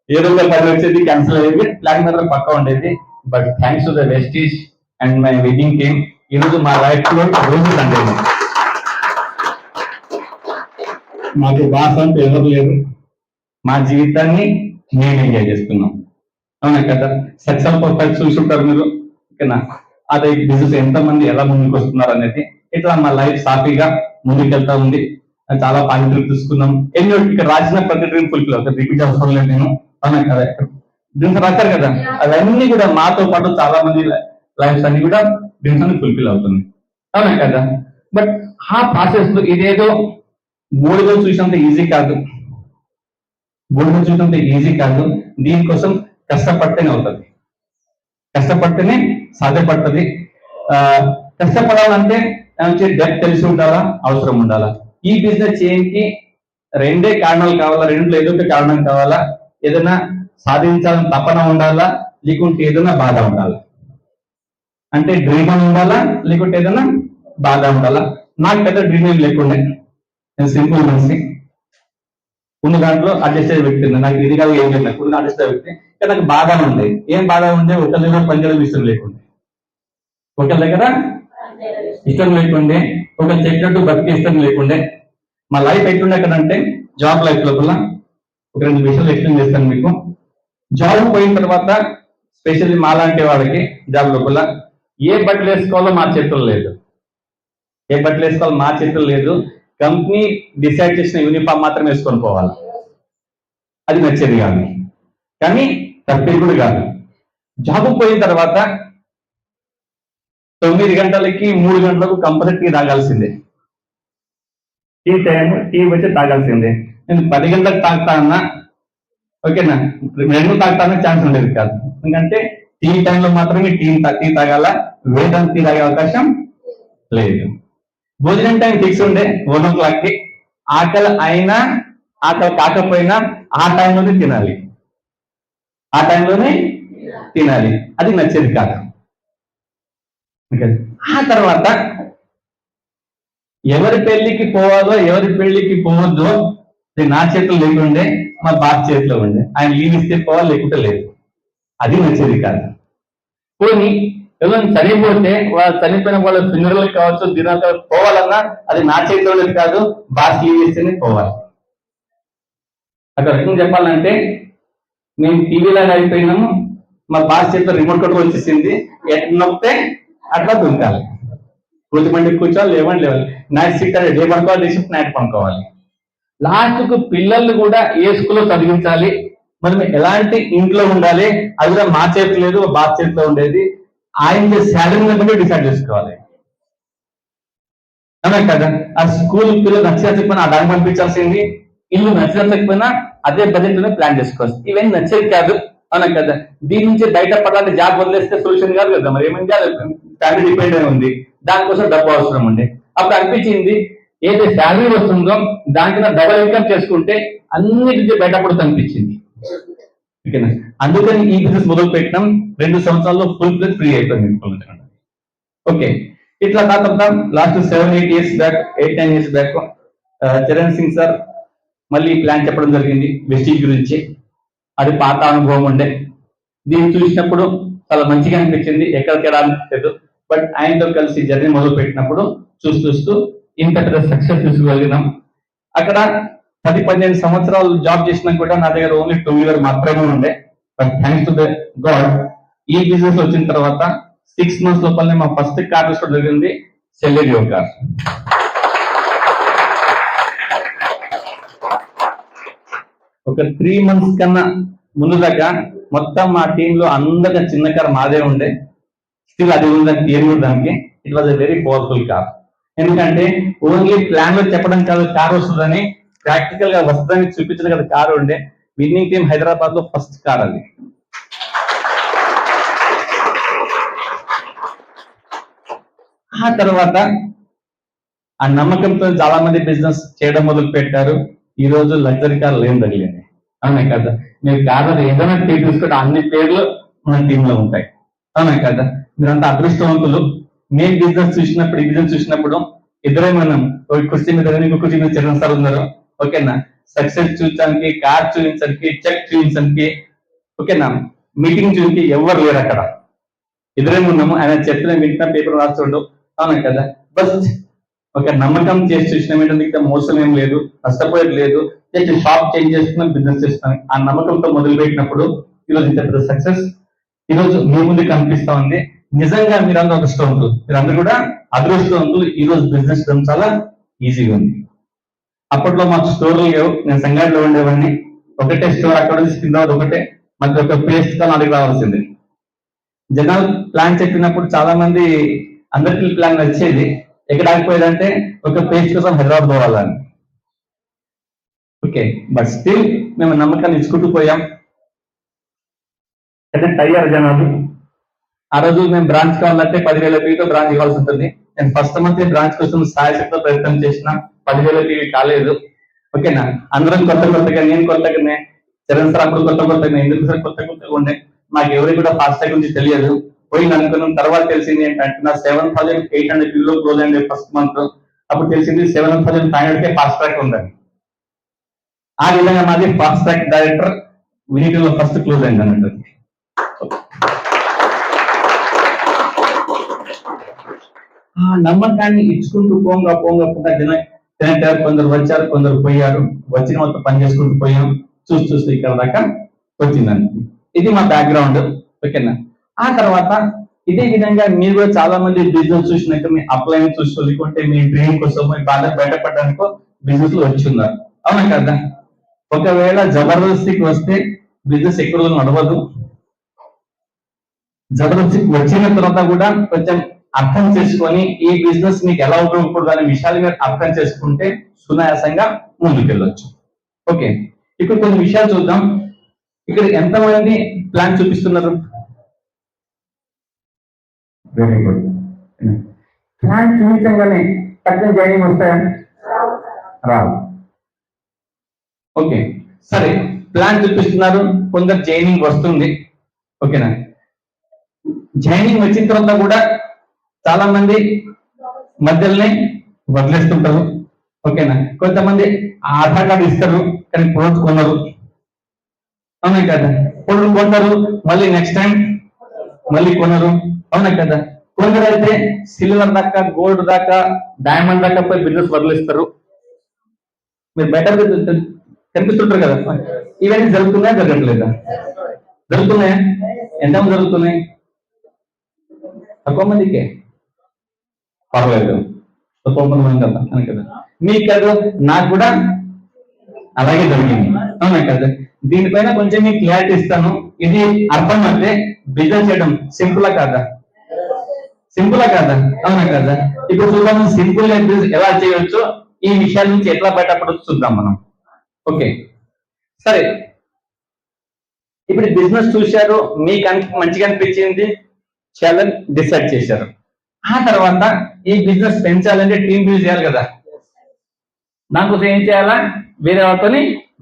ఏదో పని వచ్చేది, క్యాన్సిల్ అయ్యేది, ప్లాన్ మాత్రం పక్కా ఉండేది. But thanks to the Vestige and my wedding team, ఈరోజు మా లైఫ్ లో రోజు అంటే మాకు బాస్ అంటూ ఎవరు లేరు. మా జీవితాన్ని మేము ఎంజాయ్ చేస్తున్నాం. అవునా కదా. సక్సెస్ఫుల్ చూసుంటారు మీరు, ఓకేనా. అదే బిజినెస్ ఎంతమంది ఎలా ముందుకు వస్తున్నారు అనేది. ఇట్లా మా లైఫ్ సాఫీగా ముందుకెళ్తా ఉంది. చాలా పాజిటివ్ తీసుకున్నాం. ఎన్నో ఇక్కడ రాసిన ప్రతి డ్రీమ్ ఫుల్ఫిల్ అవుతుంది. రిపీట్ అవసరం లేదు నేను. అవునా కదా. డ్రీమ్స్ రాశారు కదా, అవన్నీ కూడా మాతో పాటు చాలా మంది లైఫ్స్ అన్ని కూడా డ్రీమ్స్ అన్ని ఫుల్ఫిల్ అవుతుంది. అవునా కదా. బట్ ఆ ప్రాసెస్ లో ఇదేదో బోర్డులో చూసినంత ఈజీ కాదు. బోర్డులో చూసినంత ఈజీ కాదు. దీనికోసం కష్టపడితేనే అవుతుంది, కష్టపడితేనే సాధ్యపడుతుంది. కష్టపడాలంటే డెప్త్ తెలిసి ఉండాలా, అవసరం ఉండాలా. ఈ బిజినెస్ చేయడానికి 2 కారణాలు కావాలా, 2లో ఏదో ఒక కారణం కావాలా. ఏదైనా సాధించాలని తపన ఉండాలా, లేకుంటే ఏదైనా బాధ ఉండాలా. అంటే డ్రీమ్ అని ఉండాలా, లేకుంటే ఏదైనా బాధ ఉండాలా. నాకు పెద్ద డ్రీమ్ ఏం లేకుండే, నేను సింపుల్ మనిషి. ఉన్న దాంట్లో అడ్జస్ట్ అయ్యే వ్యక్తి. నాకు ఇది కాదు ఏం లేదు, ఉన్న అడ్జస్ట్ అయ్యే వ్యక్తి. నాకు బాధ ఉండే, ఏం బాధ ఉండే, ఒకరి దగ్గర పనిచేయడం ఇష్టం లేకుండే, ఒకరి దగ్గర ఇష్టం లేకుండే, ఒకరు చెప్పినట్టు బతికి ఇష్టం లేకుండే. మా లైఫ్ ఎట్లుండే అంటే జాబ్ లైఫ్ లోపల ఒక 2 విషయాలు ఎక్స్ప్లెయిన్ చేస్తాను మీకు. జాబ్ పోయిన తర్వాత స్పెషల్లీ మాలాంటి వాళ్ళకి జాబ్ లోపల ఏ బట్టలు వేసుకోవాలో మా చేతుల్లో లేదు. ఏ బట్టలు వేసుకోవాలో మా చేతుల్లో లేదు. కంపెనీ డిసైడ్ చేసిన యూనిఫామ్ మాత్రం వేసుకొని పోవాలి. అది నచ్చేది కాదు, కానీ తప్పేది కూడా కాదు. జాబ్ పోయిన తర్వాత 9 గంటలకి 3 గంటలకు కంపల్సరీ టీ తాగాల్సిందే. టీ టైం టీ వచ్చి తాగాల్సిందే. నేను 10 గంటలకు తాగుతానన్నా ఓకేనా, 2 తాగుతానే ఛాన్స్ ఉండేది కాదు. ఎందుకంటే టీ టైంలో మాత్రమే టీ తాగాల, వేరే టీ తాగే అవకాశం లేదు. భోజనం టైం ఫిక్స్ ఉండే 1 o'clockకి. ఆకలి అయినా ఆకలి కాకపోయినా ఆ టైంలోనే తినాలి, ఆ టైంలోనే తినాలి. అది నచ్చేది కాదు. ఆ తర్వాత ఎవరి పెళ్లికి పోవాలో ఎవరి పెళ్లికి పోవద్దో అది నా చేతిలో లేకుండే, మా బాస్ చేతిలో ఉండే. ఆయన లీవ్ ఇస్తే పోవాలి, లేకుంటే లేదు. అది నచ్చేది కాదు. పోనీ ఎవరైనా చనిపోతే వాళ్ళు చనిపోయిన వాళ్ళ ఫ్యూనరల్ కావచ్చు, దినాలు కావచ్చు, పోవాలన్నా అది నా చేతిలో కాదు, బాస్ లీవ్ ఇస్తేనే పోవాలి. అక్కడ రకంగా చెప్పాలంటే మేము టీవీలాగా అయిపోయినాము, మా బాస్ చేతిలో రిమోట్ కంట్రోల్ వచ్చేసింది, ఎట్లా నొప్పితే అట్లా దుంకాలి. కూర్చోమంటే కూర్చోవాలి, లేవండి లేవాలి. నైట్ షిఫ్ట్ అంటే డే పనుకోవాలి, డే షిఫ్ట్ నైట్ పనుకోవాలి. లాస్ట్ కు పిల్లల్ని కూడా ఏ స్కూల్లో చదివించాలి, మనం ఎలాంటి ఇంట్లో ఉండాలి, అది కూడా మా చేతిలో లేదు, బాస్ చేతిలో ఉండేది. ఆయన శాలరీ బట్టి డిసైడ్ చేసుకోవాలి. అవునా కదా? ఆ స్కూల్ పిల్లలు నచ్చకపోయినా ఆ దాన్ని పంపించాల్సింది, ఇల్లు నచ్చకపోయినా అదే బడ్జెట్ లోనే ప్లాన్ చేసుకోవాలి. ఇవన్నీ నచ్చేది కాదు. అవునా కదా? దీని నుంచి బయటపడాలంటే జాబ్ వదిలేస్తే సొల్యూషన్ కాదు కదా. మరి ఏమైంది, ఫ్యామిలీ డిపెండ్ అయి ఉంది, దానికోసం డబ్బు అవసరం ఉండే. అప్పుడు అనిపించింది ఏదైతే శాలరీ వస్తుందో దానికన్నా డబల్ ఇన్కమ్ చేసుకుంటే అన్నిటి నుంచి బయటపడుతూ అనిపించింది. ఓకేనా? అందుకని ఈ బిజినెస్ మొదలు పెట్టినాం. 2 సంవత్సరాల్లో ఫుల్ ప్లస్ ఫ్రీ అయిపోయింది. ఓకే, ఇట్లా కాకుండా last 7-8 years back, 8-9 years back Charan Singh sir మళ్ళీ ప్లాన్ చెప్పడం జరిగింది వెస్టీజ్ గురించి. అది పాత అనుభవం ఉండే. దీన్ని చూసినప్పుడు చాలా మంచిగా అనిపించింది, ఎక్కడికి వెళ్ళాలనిపించలేదు. బట్ ఆయనతో కలిసి జర్నీ మొదలు పెట్టినప్పుడు చూస్తూ ఇంత పెద్ద సక్సెస్ తీసుకోగలిగినాం. అక్కడ 10-15 సంవత్సరాలు జాబ్ చేసినా కూడా నా దగ్గర ఓన్లీ 2-wheeler మాత్రమే ఉండే. But thanks to the God, ఈ బిజినెస్ వచ్చిన తర్వాత 6 months లోపలనే మా ఫస్ట్ కార్ తీసుకోవడం జరిగింది, సెల్లెరియో కార్. ఒక 3 months కన్నా ముందు దాకా మొత్తం మా టీంలో అందరికీ చిన్న కార్ మాదే ఉండే. స్టిల్ అది ఉందని పేరు కూడా దానికి. It was a very powerful car. ఎందుకంటే ఓన్లీ ప్లాన్ లో చెప్పడం కాదు కార్ వస్తుందని, ప్రాక్టికల్ గా వస్తుందని చూపించడం కదా కారు ఉండే. విన్నింగ్ టీమ్ హైదరాబాద్ లో ఫస్ట్ కార్ అది. ఆ తర్వాత ఆ నమ్మకంతో చాలా మంది బిజినెస్ చేయడం మొదలు పెట్టారు. ఈ రోజు లగ్జరీ కార్లు ఏం తగిలింది. అవునా కదా? మీరు కార్లు ఏదైనా పేరు తీసుకుంటే అన్ని పేర్లు మన టీమ్ లో ఉంటాయి. అవునా కదా? మీరంతా అదృష్టవంతులు. మేము బిజినెస్ చూసినప్పుడు, ఈ బిజినెస్ చూసినప్పుడు ఇద్దరే మనం, ఒక కుర్చీ మీద ఇంకొక కుర్చీ మీద చరణ్ సార్ ఉన్నారు. ఓకేనా? సక్సెస్ చూపించడానికి, కార్ చూపించడానికి, చెక్ చూపించడానికి, ఓకేనా, మీటింగ్ చూపించి ఎవరు లేరు అక్కడ. ఇద్దరే ఉన్నాము. ఆయన చెప్పిన వింటున్న పేపర్ రాస్తుండవు. అవునా కదా? బస్ ఒక నమ్మకం చేసి చూసిన ఏంటంటే మోసం ఏం లేదు, నష్టపోయేది లేదు. జస్ట్ షాప్ చేంజ్ చేస్తున్నాం, బిజినెస్ చేస్తున్నాం. ఆ నమ్మకంతో మొదలు పెట్టినప్పుడు ఈరోజు ఇంత పెద్ద సక్సెస్ ఈరోజు మీ ముందు కనిపిస్తా ఉంది. నిజంగా మీరందరూ అదృష్టవంతులు, మీరందరూ కూడా అదృష్టవంతులు. ఈ రోజు బిజినెస్ చాలా ఈజీగా ఉంది. అప్పట్లో మాకు స్టోర్లు లేవు, నేను సంగాడిలో ఉండేవాడిని. ఒకటే స్టోర్, అక్కడ నుంచి కింద ఒకటే, మధ్య ఒక పేస్ట్ తో నాలుగు రావాల్సింది. జనాలు ప్లాన్ చెప్పినప్పుడు చాలా మంది అందరికీ ప్లాన్ నచ్చేది. ఎక్కడ ఆగిపోయేదంటే ఒక పేస్ట్ కోసం హైదరాబాద్ పోవాలని. ఓకే, బట్ స్టిల్ మేము నమ్మకాన్ని ఇచ్చుకుంటూ పోయాం. అయ్యారు జనాలు. ఆ రోజు మేము బ్రాంచ్ కావాలంటే 10,000 ఫీతో బ్రాంచ్ ఇవ్వాల్సి ఉంటుంది. నేను ఫస్ట్ మంత్ బ్రాంచ్ కోసం సాయశక్తితో ప్రయత్నం చేసిన, 10,000 ఫీ కాలేదు. ఓకేనా? అందరం కొత్తగా, నేను కొత్తగానే, చరణ్ సార్ అప్పుడు కొత్తగా, ఎందుకు సార్ కొత్తగా ఉండే, నాకు ఎవరికి కూడా ఫాస్ట్ ట్రాక్ గురించి తెలియదు. పోయింది అనుకున్నాం. తర్వాత తెలిసింది ఏంటంటే నా 7,800 ఫీలో క్లోజ్ అయింది ఫస్ట్ మంత్. అప్పుడు తెలిసింది 7,500 ఫాస్ట్ ట్రాక్ ఉందని. ఆ విధంగా మాది ఫాస్ట్ ట్రాక్ డైరెక్టర్ వినిటిలో ఫస్ట్ క్లోజ్ అయింది అన్నట్టు. ఆ నమ్మకాన్ని ఇచ్చుకుంటూ పోంగా కొందరు వచ్చారు, కొందరు పోయారు. వచ్చిన మొత్తం పని చేసుకుంటూ పోయాం. చూస్తూ ఇక్కడ దాకా వచ్చిందండి. ఇది మా బ్యాక్గ్రౌండ్. ఓకేనా? ఆ తర్వాత ఇదే విధంగా మీరు కూడా చాలా మంది బిజినెస్ చూసినాక మీ అప్లైన్ చూసి లేకుంటే మీ డ్రీమ్ కోసం మీ బాధ బయటపడడానికి బిజినెస్ లో వచ్చి ఉన్నారు. అవునా కదా? ఒకవేళ జబర్దస్తికి వస్తే బిజినెస్ ఎక్కువ రోజులు నడవదు. జబర్దస్తికి వచ్చిన తర్వాత కూడా కొంచెం అర్థం చేసుకొని ఈ బిజినెస్ మీకు ఎలా ఉపయోగపడుతుంది అనే విషయాలు మీరు అర్థం చేసుకుంటే సునాయాసంగా ముందుకెళ్ళొచ్చు. ఓకే, ఇప్పుడు కొన్ని విషయాలు చూద్దాం. ఇక్కడ ఎంతమంది ప్లాన్ చూపిస్తున్నారు? Very good. ప్లాన్ చూపించగానే పక్కన జాయినింగ్ వస్తాయా? రావు. ఓకే, సరే, ప్లాన్ చూపిస్తున్నారు, కొందరు జాయినింగ్ వస్తుంది. ఓకేనా? జాయినింగ్ వచ్చిన తర్వాత కూడా చాలా మంది మధ్యలోనే వదిలేస్తుంటారు. ఓకేనా? కొంతమంది ఆధార్ కార్డు ఇస్తారు కానీ ప్రోడక్ట్ కొనరు. అవునా కదా? ప్రోడక్ట్ కొంటారు, మళ్ళీ నెక్స్ట్ టైం మళ్ళీ కొనరు. అవునా కదా? కొందరు అయితే సిల్వర్ దాకా, గోల్డ్ దాకా, డైమండ్ దాకా పోయి బిజినెస్ వదిలేస్తారు. మీరు బెటర్ కనిపిస్తుంటారు కదా, ఇవన్నీ జరుగుతున్నాయా జరగట్లేదా? జరుగుతున్నాయా? ఎంతమంది జరుగుతున్నాయి? తక్కువ మందికే, పర్లేదు, తక్కువ మంది కదా అని కదా. మీకు కదా, నాకు కూడా అలాగే జరిగింది. అవునా కదా? దీనిపైన కొంచెం మీకు క్లారిటీ ఇస్తాను. ఇది అర్థం అంటే బిజినెస్ చేయడం సింపులా కాదా? సింపులా కాదా? అవునా కదా? ఇప్పుడు చూద్దాం, సింపుల్ ఎలా చేయొచ్చు, ఈ విషయాల నుంచి ఎట్లా బయటపడచ్చు చూద్దాం మనం. ఓకే, సరే, ఇప్పుడు బిజినెస్ చూశారు, మీకు మంచిగా అనిపించింది, చేయాలని డిసైడ్ చేశారు. ఆ తర్వాత ఈ బిజినెస్ పెంచాలంటే టీం బిల్డ్ చేయాలి కదా. దానికోసం ఏం చేయాలా? వేరే వాళ్ళతో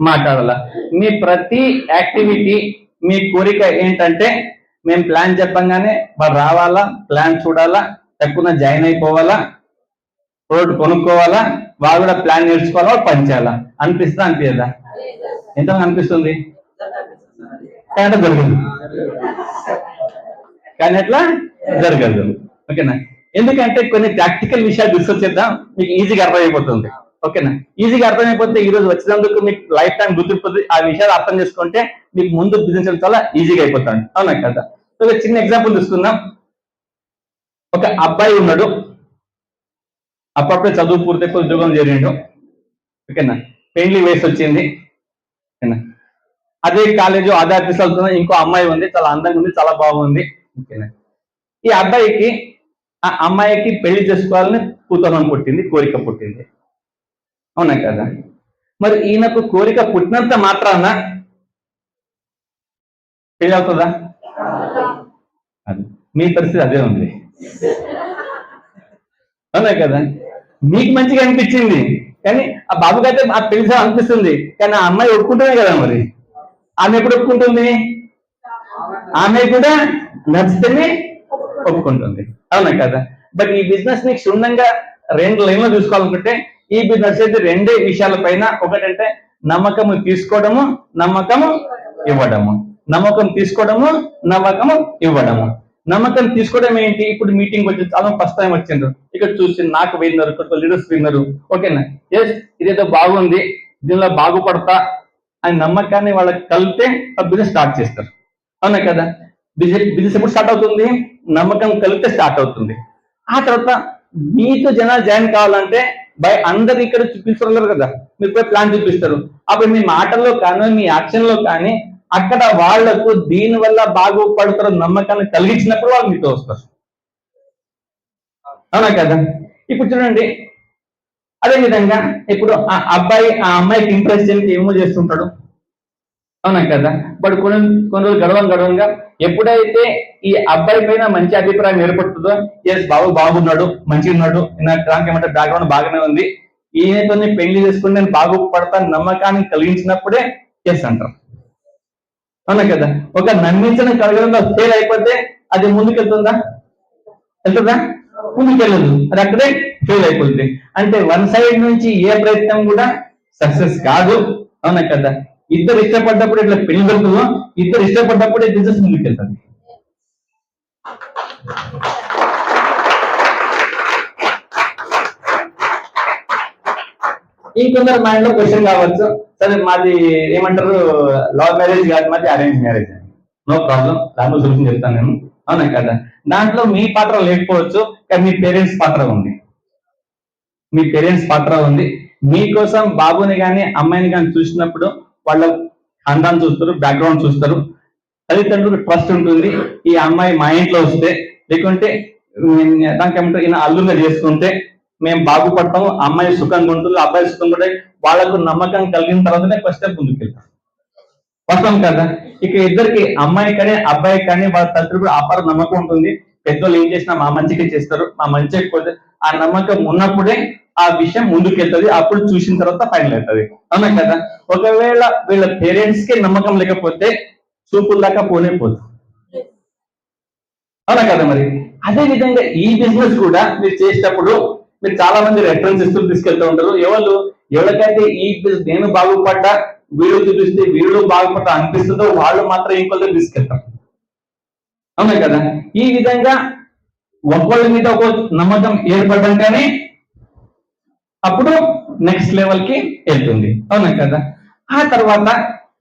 మాట్లాడాలా. మీ ప్రతి యాక్టివిటీ, మీ కోరిక ఏంటంటే మేము ప్లాన్ చెప్పంగానే వాడు రావాలా, ప్లాన్ చూడాలా, తక్కువ జాయిన్ అయిపోవాలా, రోడ్డు కొనుక్కోవాలా, వాళ్ళు కూడా ప్లాన్ నేర్చుకోవాలా, పని చేయాలా. అనిపిస్తుందా అనిపించదా? ఎంత అనిపిస్తుంది? కానీ జరగదు, కానీ ఎట్లా జరగదు. ఓకేనా? ఎందుకంటే కొన్ని ప్రాక్టికల్ విషయాలు డిస్కస్ చేద్దాం, మీకు ఈజీగా అర్థమైపోతుంది. ఓకేనా? ఈజీగా అర్థమైపోతే ఈ రోజు వచ్చినందుకు మీకు లైఫ్ టైం గుర్తుంటుంది. ఆ విషయాలు అర్థం చేసుకుంటే మీకు ముందు బిజినెస్ చాలా ఈజీగా అయిపోతాడు. అవునా కదా? ఒక చిన్న ఎగ్జాంపుల్ తీసుకుందాం. ఒక అబ్బాయి ఉన్నాడు, అప్పుడప్పుడే చదువు పూర్తి ఉద్యోగం చేరిండు. ఓకేనా? పెళ్లి వయసు వచ్చింది. ఓకేనా? అదే కాలేజ్ అదే ఆఫీస్ వెళ్తున్నా, ఇంకో అమ్మాయి ఉంది, చాలా అందంగా ఉంది, చాలా బాగుంది. ఓకేనా? ఈ అబ్బాయికి ఆ అమ్మాయికి పెళ్లి చేసుకోవాలని కుతూహలం పుట్టింది, కోరిక పుట్టింది. అవునా కదా? మరి ఈయనకు కోరిక పుట్టినంత మాత్రాన పెళ్లి అవుతుందా? అది మీ పరిస్థితి అదే ఉంది. అవునా కదా? మీకు మంచిగా అనిపించింది, కానీ ఆ బాబుకి అయితే ఆ పెళ్లి అనిపిస్తుంది, కానీ ఆ అమ్మాయి ఒప్పుకుంటేనే కదా. మరి ఆమె ఎప్పుడు ఒప్పుకుంటుంది? ఆమె కూడా నచ్చితేనే ఒప్పుకుంటుంది. అవునా కదా? బట్ ఈ బిజినెస్ ని క్షుణ్ణంగా 2 లైన్లో చూసుకోవాలనుకుంటే ఈ బిజినెస్ అయితే 2 విషయాల పైన. ఒకటంటే నమ్మకము తీసుకోవడము, నమ్మకము ఇవ్వడము. నమ్మకం తీసుకోవడము, నమ్మకము ఇవ్వడము. నమ్మకం తీసుకోవడం ఏంటి? ఇప్పుడు మీటింగ్ వచ్చి చాలా ఫస్ట్ టైం వచ్చిండ్రు, ఇక్కడ చూసి నాకు విన్నారు, ఇక్కడ లీడర్స్ విన్నారు. ఓకేనా? ఎస్, ఇదేదో బాగుంది, దీనిలో బాగుపడతా అని నమ్మకాన్ని వాళ్ళకి కలిపితే ఆ బిజినెస్ స్టార్ట్ చేస్తారు. అవునా కదా? బిజినెస్ ఎప్పుడు స్టార్ట్ అవుతుంది? నమ్మకం కలిపితే స్టార్ట్ అవుతుంది. ఆ తర్వాత మీకు జనాలు జాయిన్ కావాలంటే అందరు ఇక్కడ చూపిస్తారు కదా, మీరు పోయి ప్లాన్ చూపిస్తారు. అప్పుడు మీ మాటల్లో కానీ మీ యాక్షన్ లో కానీ అక్కడ వాళ్లకు దీని వల్ల బాగుపడతారు నమ్మకాన్ని కలిగించినప్పుడు వాళ్ళు మీతో వస్తారు. అవునా కదా? ఇప్పుడు చూడండి, అదే విధంగా ఇప్పుడు ఆ అబ్బాయి ఆ అమ్మాయికి ఇంప్రెస్ చేయడానికి ఏమో చేస్తుంటాడు. అవునా కదా? బట్ కొన్ని రోజులు గడవంగా ఎప్పుడైతే ఈ అబ్బాయి పైన మంచి అభిప్రాయం ఏర్పడుతుందో, ఎస్ బాబు బాగున్నాడు, మంచిగా ఉన్నాడు, నాకు ఏమంటే బ్యాక్గ్రౌండ్ బాగానే ఉంది, ఈయనతో పెళ్లి చేసుకుని నేను బాగుపడతాను నమ్మకాన్ని కలిగించినప్పుడే ఎస్ అంటారు. అవునా కదా? ఒక నమ్మించడం కలగడంలో ఫెయిల్ అయిపోతే అది ముందుకెళ్తుందా? వెళ్తుందా? ముందుకెళ్ళదు, అది అక్కడే ఫెయిల్ అయిపోతుంది. అంటే వన్ సైడ్ నుంచి ఏ ప్రయత్నం కూడా సక్సెస్ కాదు. అవునా కదా? ఇద్దరు ఇష్టపడ్డప్పుడు ఇట్లా పెళ్లి దొరుకుతుందో, ఇద్దరు ఇష్టపడ్డప్పుడే బిజినెస్ ముందుకెళ్తుంది. ఇంకొందరు మైండ్ లో క్వశ్చన్ కావచ్చు, సరే మాది ఏమంటారు లవ్ మ్యారేజ్ కాదు, మాది అరేంజ్ మ్యారేజ్. నో ప్రాబ్లం, దాంట్లో సొల్యూషన్ చెప్తాను నేను. అవునా కదా? దాంట్లో మీ పాత్ర లేకపోవచ్చు, కానీ మీ పేరెంట్స్ పాత్ర ఉంది. మీ పేరెంట్స్ పాత్ర ఉంది. మీకోసం బాబుని కానీ అమ్మాయిని కానీ చూసినప్పుడు వాళ్ళ ఖాందాన్ని చూస్తారు, బ్యాక్గ్రౌండ్ చూస్తారు, తల్లిదండ్రులకు ట్రస్ట్ ఉంటుంది. ఈ అమ్మాయి మా ఇంట్లో వస్తే, లేకుంటే దానికి ఏమంటారు, ఈయన అల్లుగా చేసుకుంటే మేము బాగుపడతాము, అమ్మాయి సుఖంగా ఉంటుంది, అబ్బాయి సుఖంగా ఉంటే వాళ్ళకు నమ్మకం కలిగిన తర్వాతనే ఫస్ట్ స్టెప్ ముందుకెళ్తాం. వస్తాం కదా. ఇక ఇద్దరికి, అమ్మాయి కానీ అబ్బాయి కానీ వాళ్ళ తల్లిదండ్రులు అపార నమ్మకం ఉంటుంది. పెద్దోళ్ళు ఏం చేసినా మా మంచికి చేస్తారు, మా మంచి ఆ నమ్మకం ఉన్నప్పుడే ఆ విషయం ముందుకెళ్తుంది. అప్పుడు చూసిన తర్వాత ఫైనల్ అవుతుంది. అవునా కదా. ఒకవేళ వీళ్ళ పేరెంట్స్ కి నమ్మకం లేకపోతే చూపుల దాకా పోనే పోదు. అవునా కదా. మరి అదే విధంగా ఈ బిజినెస్ కూడా మీరు చేసేటప్పుడు మీరు చాలా మంది రెఫరెన్స్ ఇస్తూ తీసుకెళ్తూ ఉంటారు. ఎవరికైతే ఈ నేను బాగుపడ్డా, వీళ్ళు చూపిస్తే వీళ్ళు బాగుపడ్డా అనిపిస్తుందో వాళ్ళు మాత్రం ఇంకొకరు తీసుకెళ్తారు. అవునా కదా. ఈ విధంగా ఒకళ్ళ మీద ఒక నమ్మకం ఏర్పడ్డాకనే అప్పుడు నెక్స్ట్ లెవెల్ కి వెళ్తుంది. అవునా కదా. ఆ తర్వాత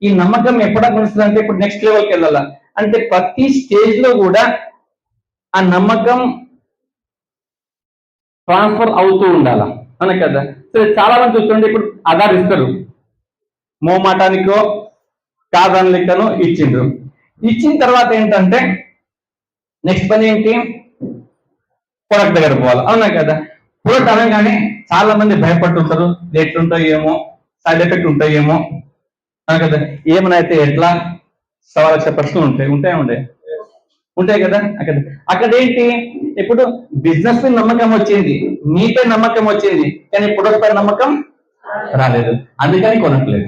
ఈ నమ్మకం ఎప్పుడా కొలుస్తుంది అంటే ఇప్పుడు నెక్స్ట్ లెవెల్కి వెళ్ళాలా అంటే ప్రతి స్టేజ్ లో కూడా ఆ నమ్మకం ట్రాన్స్ఫర్ అవుతూ ఉండాల. అవునా కదా. సో చాలా మంది చూస్తుంటే ఇప్పుడు ఆధార్ ఇస్తారు, మోమాటానికో కాదనికనో ఇచ్చిండ్రు. ఇచ్చిన తర్వాత ఏంటంటే నెక్స్ట్ పని ఏంటి, ప్రొడక్ట్ దగ్గర పోవాలి. అవునా కదా. ప్రొడక్ట్ అనగానే చాలా మంది భయపడుతుంటారు, ఎట్లుంటాయేమో, సైడ్ ఎఫెక్ట్ ఉంటాయేమో. అవునా కదా. ఏమైనా అయితే ఎట్లా, 1,00,000 ప్రశ్నలు ఉంటాయి కదా. అక్కడ ఏంటి, ఇప్పుడు బిజినెస్ పై నమ్మకం వచ్చింది, మీపై నమ్మకం వచ్చింది, కానీ ప్రొడక్ట్ పై నమ్మకం రాలేదు. అందుకని కొనట్లేదు.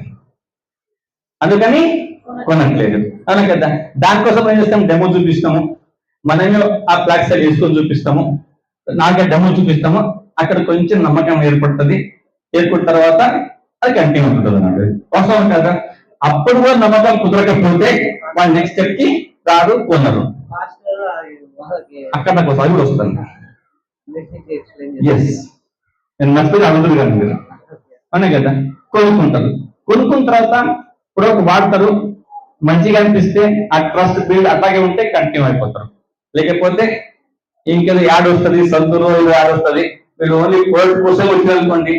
అవునా కదా. దానికోసం ఏం చేస్తాం, డెమో చూపిస్తాము, మనమే ఆ ఫ్లాగ్ సైడ్ వేసుకొని చూపిస్తాము, నాకే డెమో చూపిస్తాము. అక్కడ కొంచెం నమ్మకం ఏర్పడుతుంది. ఏర్పడిన తర్వాత అది కంటిన్యూ ఉంటుంది అన్నమాట. అవసరం కదా. అప్పుడు కూడా నమ్మకం కుదరకపోతే వాళ్ళు నెక్స్ట్ స్టెప్ కి రాదు, కొనరు. అక్కడ నాకు అది కూడా వస్తుంది. ఎస్, నేను నచ్చదు అనుకుంది కదా మీరు. అవునా కదా. కొనుక్కున్న తర్వాత ప్రొడక్ట్ వాడతారు, మంచిగా అనిపిస్తే ఆ ట్రస్ట్ బిల్డ్ అట్లాగే ఉంటే కంటిన్యూ అయిపోతారు. లేకపోతే ఇంకేదో యాడ్ వస్తుంది, సంతూరు యాడ్ వస్తుంది, వీళ్ళు ఓన్లీ ప్రొడక్ట్ కోసం వచ్చిందనుకోండి,